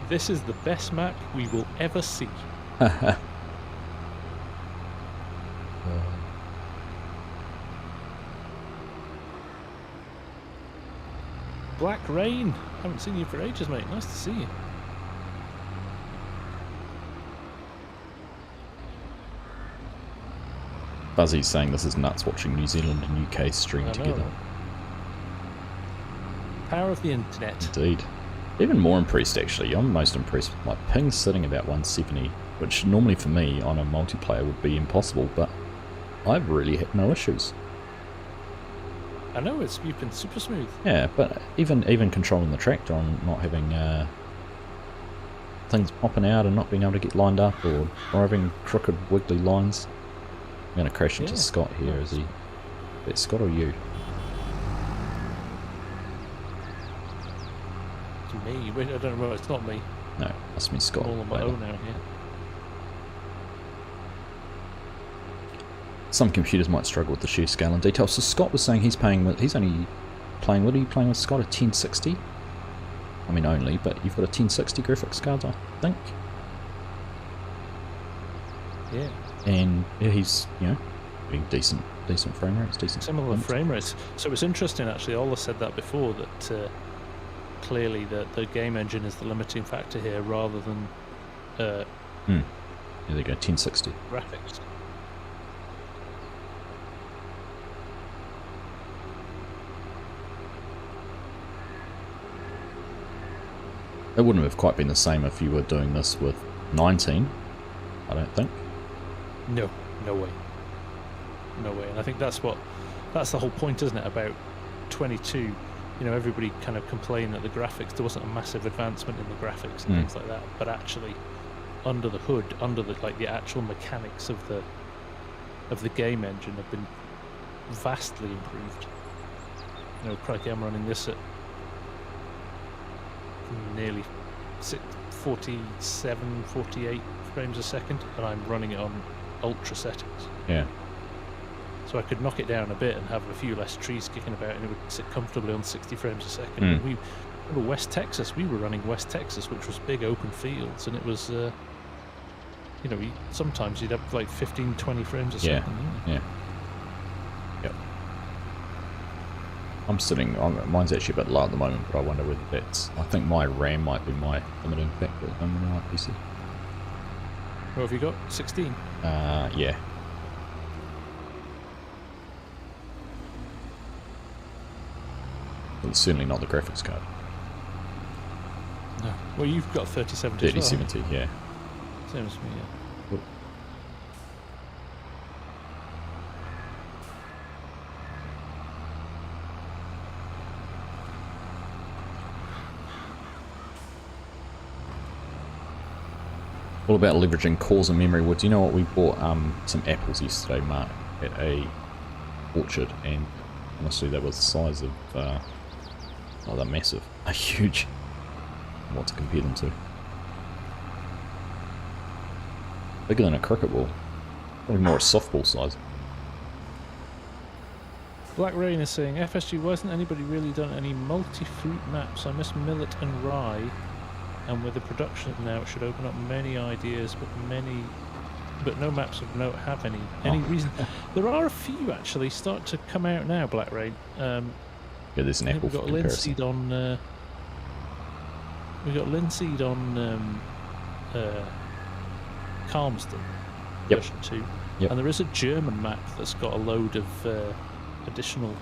this is the best map we will ever see. Black Rain. Haven't seen you for ages, mate. Nice to see you. Buzzy's saying this is nuts watching New Zealand and UK stream together. Power of the internet. Indeed. Even more impressed, actually. I'm most impressed with my ping sitting about 170, which normally for me on a multiplayer would be impossible, but I've really had no issues. I know, you've been super smooth. Yeah, but even controlling the tractor on not having things popping out and not being able to get lined up, or driving crooked wiggly lines. I'm going to crash into Scott here. Is he? Is it Scott or you? It's me. Wait, I don't know. It's not me. No, must be Scott. I'm all on my own out here. Some computers might struggle with the sheer scale and detail. So Scott was saying he's only playing. What are you playing with, Scott? A 1060? I mean only, but you've got a 1060 graphics card, I think. Yeah. And yeah, he's getting decent frame rates, decent. Similar frame rates. So it's interesting actually. Ola said that before, that clearly the game engine is the limiting factor here rather than. There they go, 1060 graphics. It wouldn't have quite been the same if you were doing this with 19, I don't think. No way. No way. And I think that's the whole point, isn't it, about 22. Everybody kind of complained that the graphics, there wasn't a massive advancement in the graphics and things like that, but actually under the hood, under the actual mechanics of the game engine have been vastly improved. Crikey, I'm running this at nearly 47, 48 frames a second, and I'm running it on ultra settings. Yeah. So I could knock it down a bit and have a few less trees kicking about, and it would sit comfortably on 60 frames a second. And we were running West Texas, which was big open fields, and it was, sometimes you'd have like 15, 20 frames a second. Yeah. Yep. I'm sitting on, mine's actually a bit low at the moment, but I wonder whether that's, I think my RAM might be my limiting factor at the moment on my PC. What have you got? 16? Yeah. It's certainly not the graphics card. No. Well, you've got 3070 as well. 3070, yeah. Same as me, yeah. Cool. All about leveraging cores and memory. Well, do you know what? We bought some apples yesterday, Mark, at a orchard, and honestly, they were the size of, oh, they're massive. They're huge. What to compare them to? Bigger than a cricket ball. Probably more a softball size. Black Rain is saying, FSG, why hasn't anybody really done any multi-fruit maps? I miss millet and rye. And with the production now, it should open up many ideas, but no maps of note have any reason. There are a few actually start to come out now. Black Rain. Yeah, there's an apple. We've got linseed on. We got linseed on Calmsden version 2, and there is a German map that's got a load of additional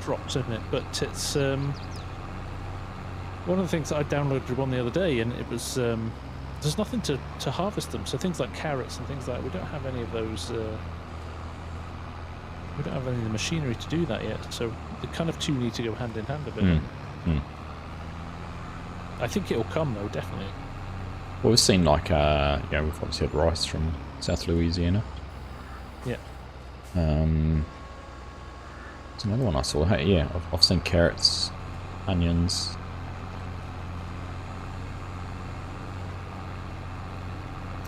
drops in it, but it's one of the things that I downloaded one the other day, and it was there's nothing to harvest them, so things like carrots and things like that, we don't have any of those, we don't have any of the machinery to do that yet, so the kind of two need to go hand in hand a bit. I think it'll come though, definitely. Well, we've seen like we've obviously had rice from South Louisiana. Yeah. It's another one I saw. Hey, yeah, I've seen carrots, onions.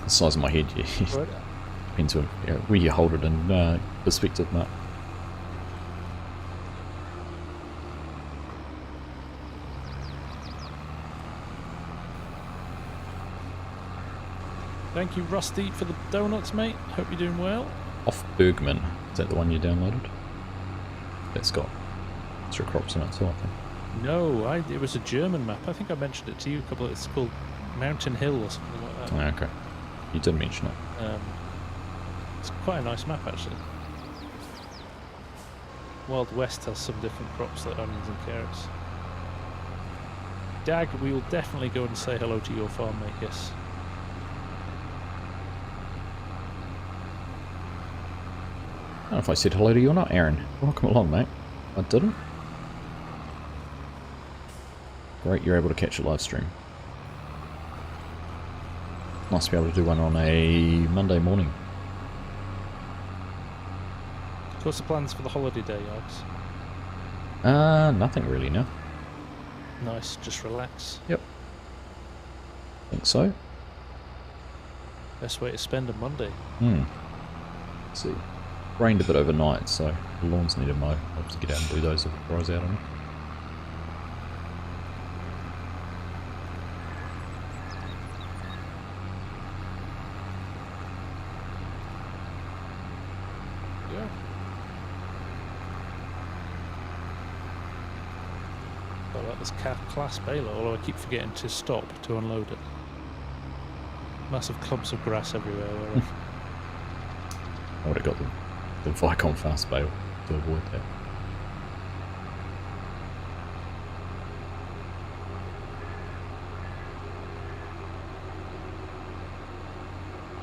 The size of my head, yeah. Depends where you hold it in perspective, Mark. Thank you, Rusty, for the donuts, mate. Hope you're doing well. Off Bergman. Is that the one you downloaded? That's got extra crops in it too, I think. No, it was a German map. I think I mentioned it to you a couple of... It's called Mountain Hill or something like that. Oh, okay. You did mention it. It's quite a nice map, actually. Wild West has some different crops like onions and carrots. Dag, we will definitely go and say hello to your farm, mate, yes. I don't know if I said hello to you or not, Aaron. Welcome along, mate. I didn't. Great, you're able to catch a live stream. Nice to be able to do one on a Monday morning. What's the plans for the holiday day, Args? Nothing really, no. Nice, just relax. Yep. Think so. Best way to spend a Monday. Let's see. Rained a bit overnight, so the lawns need a mow. I'll have to get out and do those if it dries out on me. Yeah. I like this class baler, although I keep forgetting to stop to unload it. Massive clumps of grass everywhere. I would have got the Vicon fast bale to avoid that.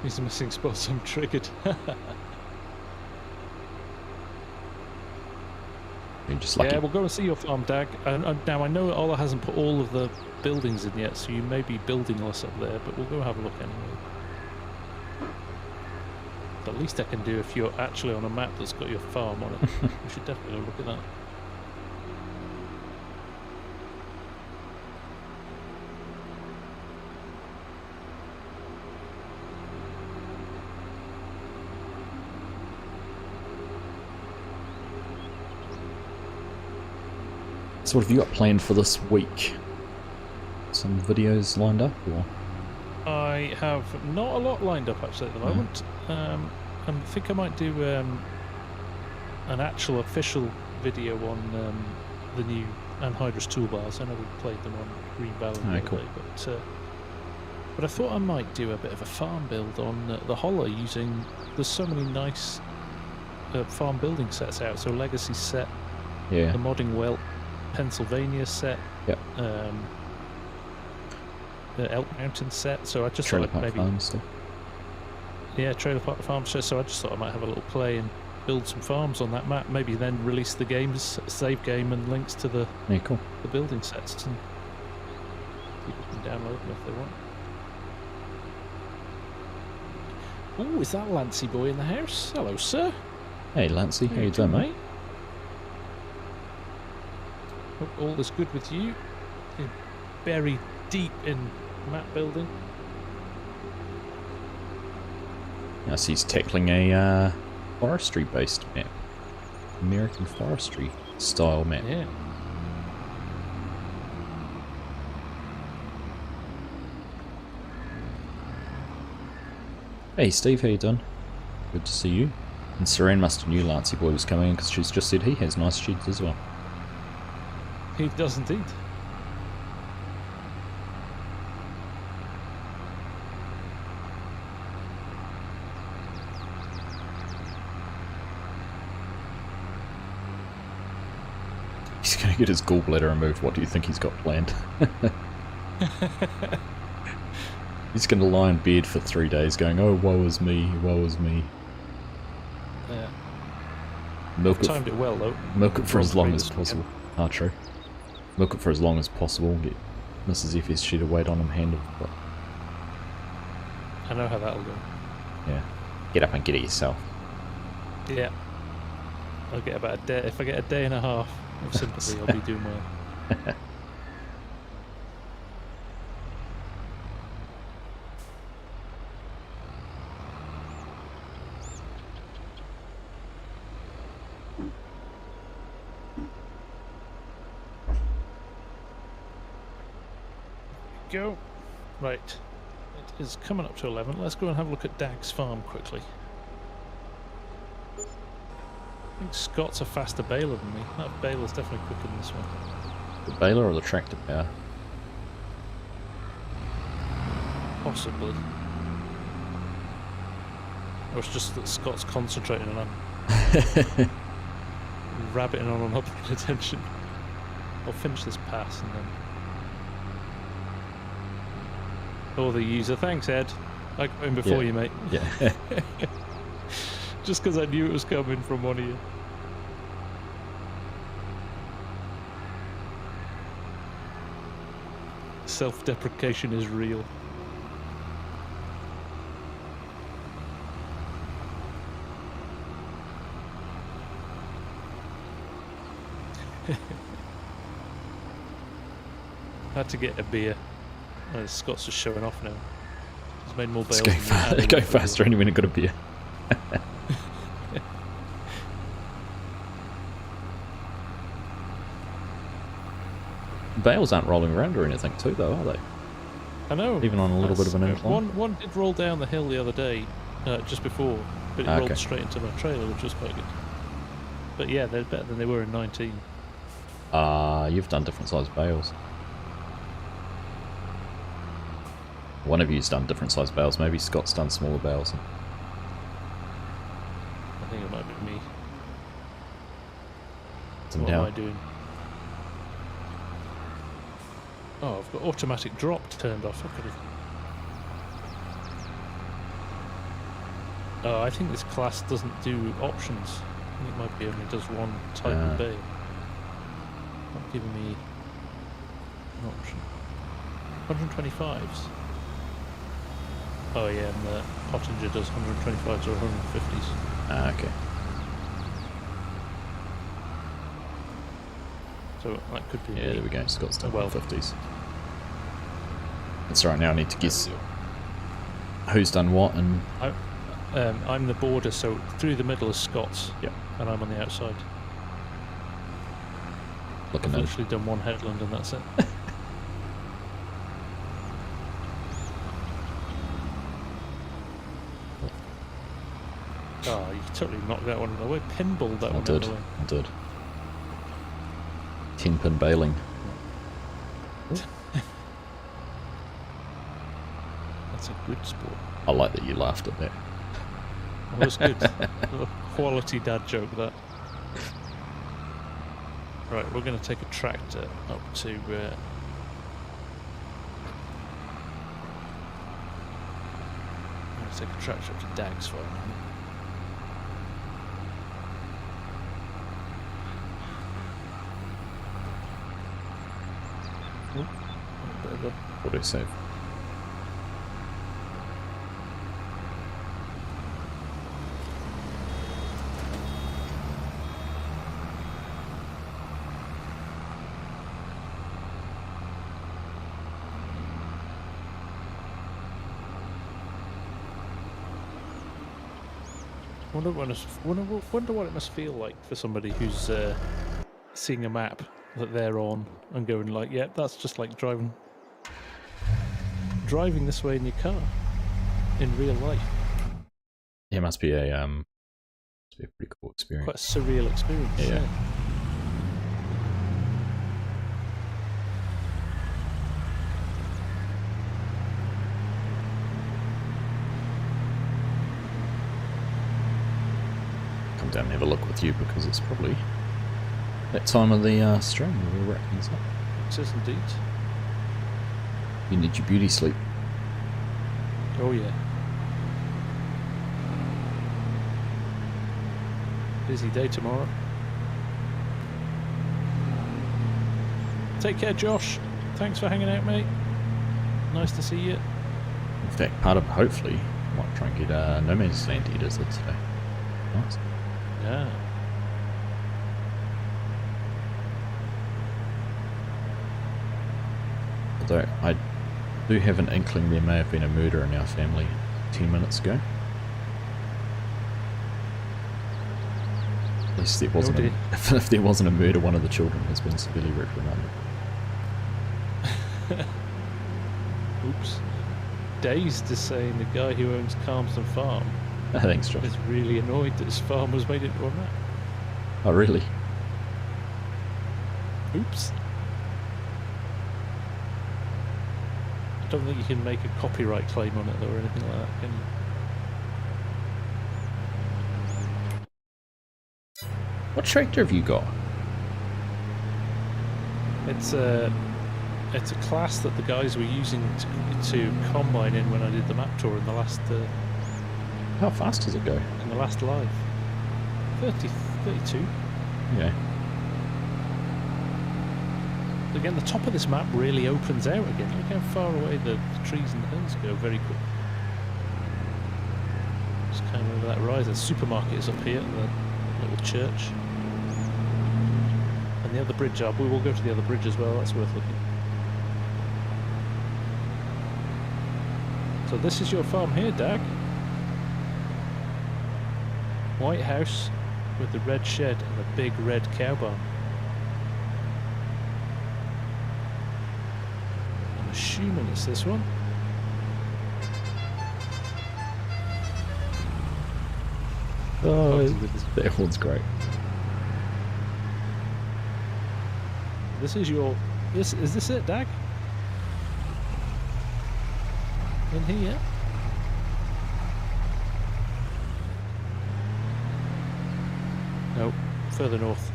These missing spots, I'm triggered. You're just lucky. Yeah, we'll go and see your farm, Dag. Now, I know Ola hasn't put all of the buildings in yet, so you may be building less up there, but we'll go have a look anyway. The least I can do if you're actually on a map that's got your farm on it. We should definitely look at that. So what have you got planned for this week? Some videos lined up, or? I have not a lot lined up actually at the moment. I think I might do an actual official video on the new anhydrous toolbars. I know we played them on Green Baling the other day, but I thought I might do a bit of a farm build on the Holler using. There's so many nice farm building sets out. So Legacy set, Yeah. the Modding Well, Pennsylvania set. Yep. The Elk Mountain set, so I just Trailer thought Park maybe Farm stuff. Yeah, Trailer Park Farm. So I just thought I might have a little play and build some farms on that map. Maybe then release the game's save game and links to the Cool. the building sets, and people can download them if they want. Oh, is that Lancy boy in the house? Hello, sir. Hey, Lancey, how you doing, mate? Hope all is good with you. You're buried deep in map building. Yes, he's tackling a forestry-based map. American forestry style map. Yeah. Hey Steve, how you doing? Good to see you. And Saran must have knew Lancey boy was coming in because she's just said he has nice sheds as well. He does indeed. He's going to get his gallbladder removed. What do you think he's got planned? He's going to lie in bed for 3 days going, oh, woe is me, woe is me. Yeah. Milk it, Timed it well though. milk it for as long as This possible. Ah, true. Milk it for as long as possible. Get Mrs. FS she to wait on him hand of foot. I know how that'll go. Yeah. Get up and get it yourself. Yeah. I'll get about a day. If I get a day and a half of sympathy, I'll be doing well. go. Right. It is coming up to 11. Let's go and have a look at Dag's farm quickly. I think Scott's a faster baler than me. That baler's definitely quicker than this one. The baler or the tractor power? Possibly. Or it's just that Scott's concentrating and I'm rabbiting on and not paying attention. I'll finish this pass and then... Oh, the user. Thanks, Ed. I got in before you, mate. Yeah. Just because I knew it was coming from one of you. Self-deprecation is real. Had to get a beer. Scott's just showing off now. He's made more bales. Go faster anyway, I've got a beer. Bales aren't rolling around or anything too though, are they? I know. Even on a little bit of an incline. One did roll down the hill the other day, just before, but it rolled straight into my trailer, which was quite good. But yeah, they're better than they were in 19. You've done different size bales. One of you's done different size bales. Maybe Scott's done smaller bales. I think it might be me. What am I doing? Oh, I've got automatic drop turned off. Oh, I think this class doesn't do options. I think it might be only does one type of bale. Not giving me an option. 125s. Oh yeah, and the Pottinger does 125s or 150s. Ah, okay. So that could be. Yeah, there we go. Scott's done 150s. That's right. Now I need to guess who's done what and. I'm the border, so through the middle is Scott's. Yeah. And I'm on the outside. Looking I've at. literally done one headland and that's it. Oh, you totally knocked that one out of the way. Pinballed that one out of the way. I did. 10-pin baling. That's a good sport. I like that you laughed at that. That was good. A quality dad joke, that. Right, we're going to take a tractor up to... I'm going to take a tractor up to Dag's farm. Auto save. Wonder what it must feel like for somebody who's seeing a map that they're on and going like, yeah, that's just like driving this way in your car in real life. Yeah, it must be a pretty cool experience. Quite a surreal experience. Yeah. Come down and have a look with you because it's probably that time of the stream where we're wrapping things up. It is indeed. You need your beauty sleep. Oh yeah. Busy day tomorrow. Take care, Josh. Thanks for hanging out, mate. Nice to see you. In fact, part of hopefully might try and get No Man's Land edited today. Nice. Yeah. Although I do have an inkling there may have been a murder in our family 10 minutes ago. At least there wasn't if there wasn't a murder, one of the children has been severely reprimanded. Oops. Dazed is saying the guy who owns Calmston Farm Thanks, Josh. is really annoyed that his farm was made into a map. Oh, really? Oops. I don't think you can make a copyright claim on it though, or anything like that, can you? What tractor have you got? It's a class that the guys were using to combine in when I did the map tour in the last How fast does it go? in the last live. 32. Yeah. Again, the top of this map really opens out again. Look how far away the trees and the hills go very quick. Just came over that rise. The supermarket is up here and the little church. And the other bridge up. We will go to the other bridge as well. That's worth looking. So this is your farm here, Dag. White house with the red shed and the big red cow barn. I'm assuming it's this one. Oh, that one's great. This is your... Is this it, Dag? In here? No, further north.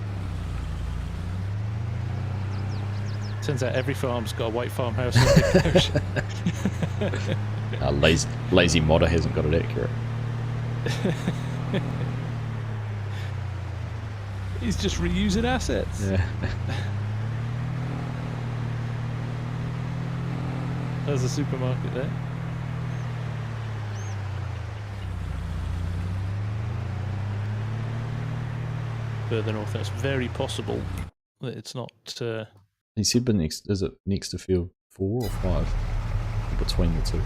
Turns out every farm's got a white farmhouse and a big house. Lazy modder hasn't got it accurate. He's just reusing assets. Yeah. There's a supermarket there. Further north, it's very possible that it's not. He said, but next is it next to field 4 or 5? Between the two.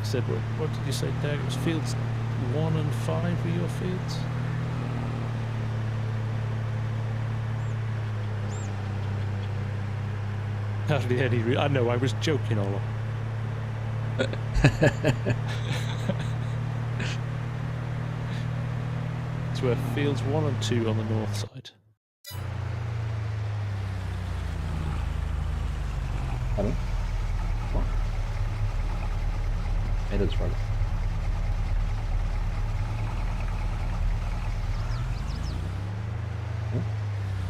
Said what did you say, Dag? It was fields 1 and 5 were your fields. Hardly any. I know. I was joking, Ola. It's where fields 1 and 2 on the north side. Pardon? What? It is right.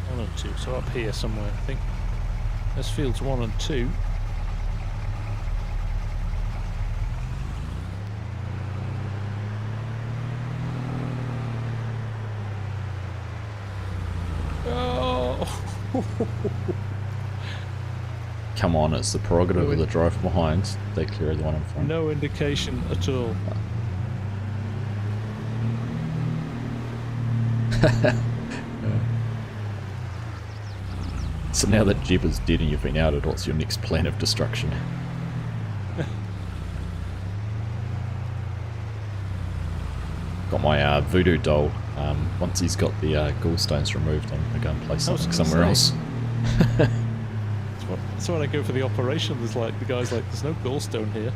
One and 2, so up here somewhere, I think. There's fields 1 and 2. Oh! Come on, it's the prerogative of the driver behind. They clear the one in front. No indication at all. So now that Jeb is dead and you've been outed, what's your next plan of destruction? Got my voodoo doll. Once he's got the gallstones removed, I'm going to go and play something somewhere else. That's what I go for the operation. There's like, the guy's like, there's no gallstone here.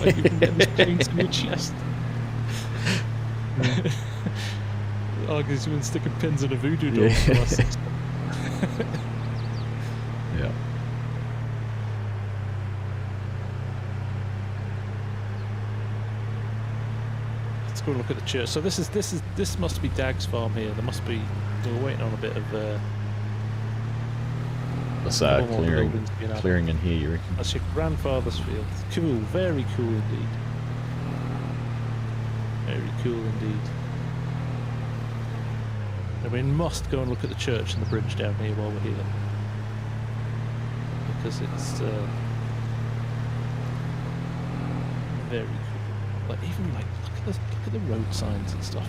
Like, you can get these chains in your chest. Argy's been sticking pins in a voodoo doll for the last 6 months. Yeah. Let's go look at the church. So this must be Dag's farm here. There must be. We're waiting on a bit of. Let's clearing in here, you reckon? That's your grandfather's field. Cool, very cool indeed. Very cool indeed. And we must go and look at the church and the bridge down here while we're here. Because it's very cool. Like even like look at the road signs and stuff.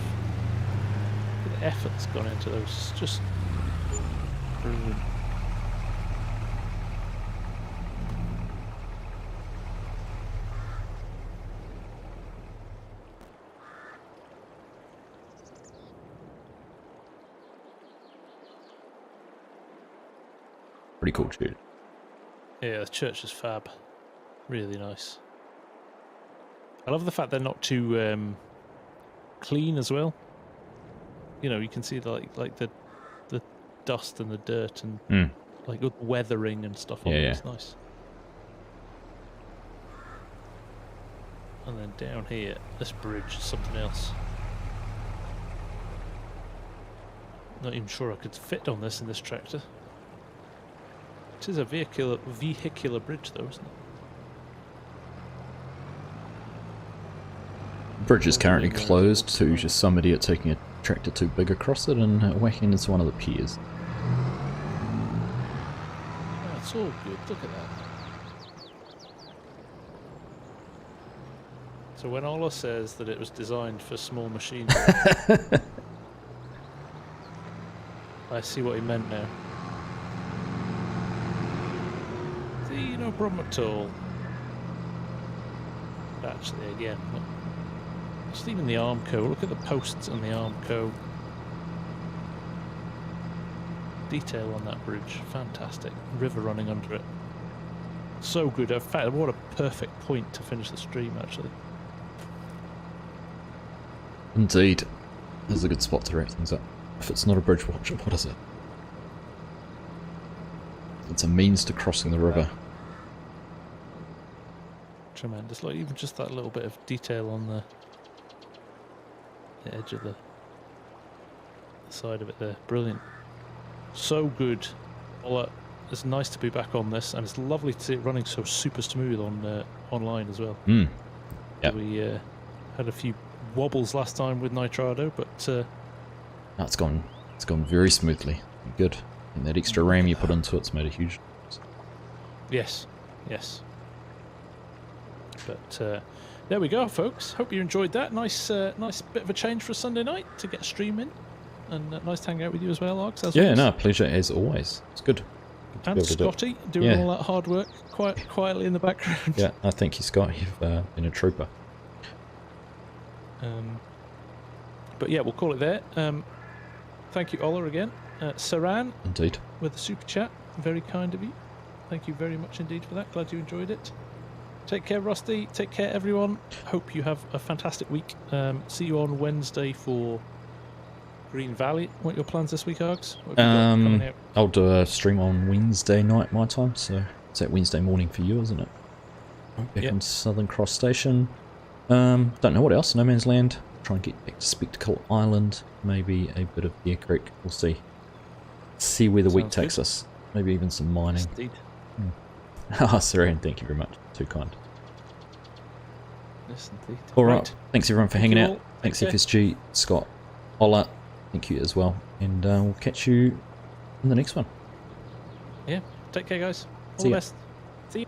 Look at the effort that's gone into those. It's just brilliant. Pretty cool, dude. Yeah, the church is fab. Really nice. I love the fact they're not too clean as well. You know, you can see the, like the dust and the dirt and like good weathering and stuff on them. It's nice. And then down here, this bridge is something else. Not even sure I could fit on this in this tractor. It is a vehicular bridge though, isn't it? Bridge is currently closed to just some idiot taking a tractor too big across it and whacking into one of the piers. That's all good, look at that. So when Ola says that it was designed for small machines, I see what he meant now. See, no problem at all. Actually, again, look. Just even the Armco, look at the posts on the Armco. Detail on that bridge, fantastic. River running under it. So good, in fact, what a perfect point to finish the stream, actually. Indeed. This is a good spot to wrap things up. If it's not a bridge, what is it? It's a means to crossing the river. Tremendous, like even just that little bit of detail on the edge of the side of it there. Brilliant. So good. Ola, it's nice to be back on this, and it's lovely to see it running so super smooth on online as well. Yep. We had a few wobbles last time with Nitrado, but no, it's gone very smoothly. Good. And that extra RAM you put into it's made a huge difference. Yes. But there we go, folks. Hope you enjoyed that. Nice bit of a change for a Sunday night to get a stream in, and nice to hang out with you as well, Args. Yeah, no, pleasure as always. It's good. And Scotty doing all that hard work quietly in the background. Yeah, I thank you, Scott. You've been a trooper. But yeah, we'll call it there. Thank you, Ola, again. Saran, Indeed. with the super chat. Very kind of you. Thank you very much indeed for that. Glad you enjoyed it. Take care, Rusty. Take care, everyone. Hope you have a fantastic week. See you on Wednesday for Green Valley. What are your plans this week, Args? What have you got coming out? I'll do a stream on Wednesday night my time, so it's that Wednesday morning for you, isn't it? Back on Southern Cross Station. Don't know what else. No Man's Land. Try and get back to Spectacle Island. Maybe a bit of Bear Creek. We'll see. See where the week takes us. Maybe even some mining. Indeed. Ah, Saran, thank you very much. Too kind. Yes, indeed. Alright. Thanks everyone for hanging out. All. Thanks FSG, Scott, Ola. Thank you as well. And we'll catch you in the next one. Yeah. Take care, guys. All See the ya. best. See you.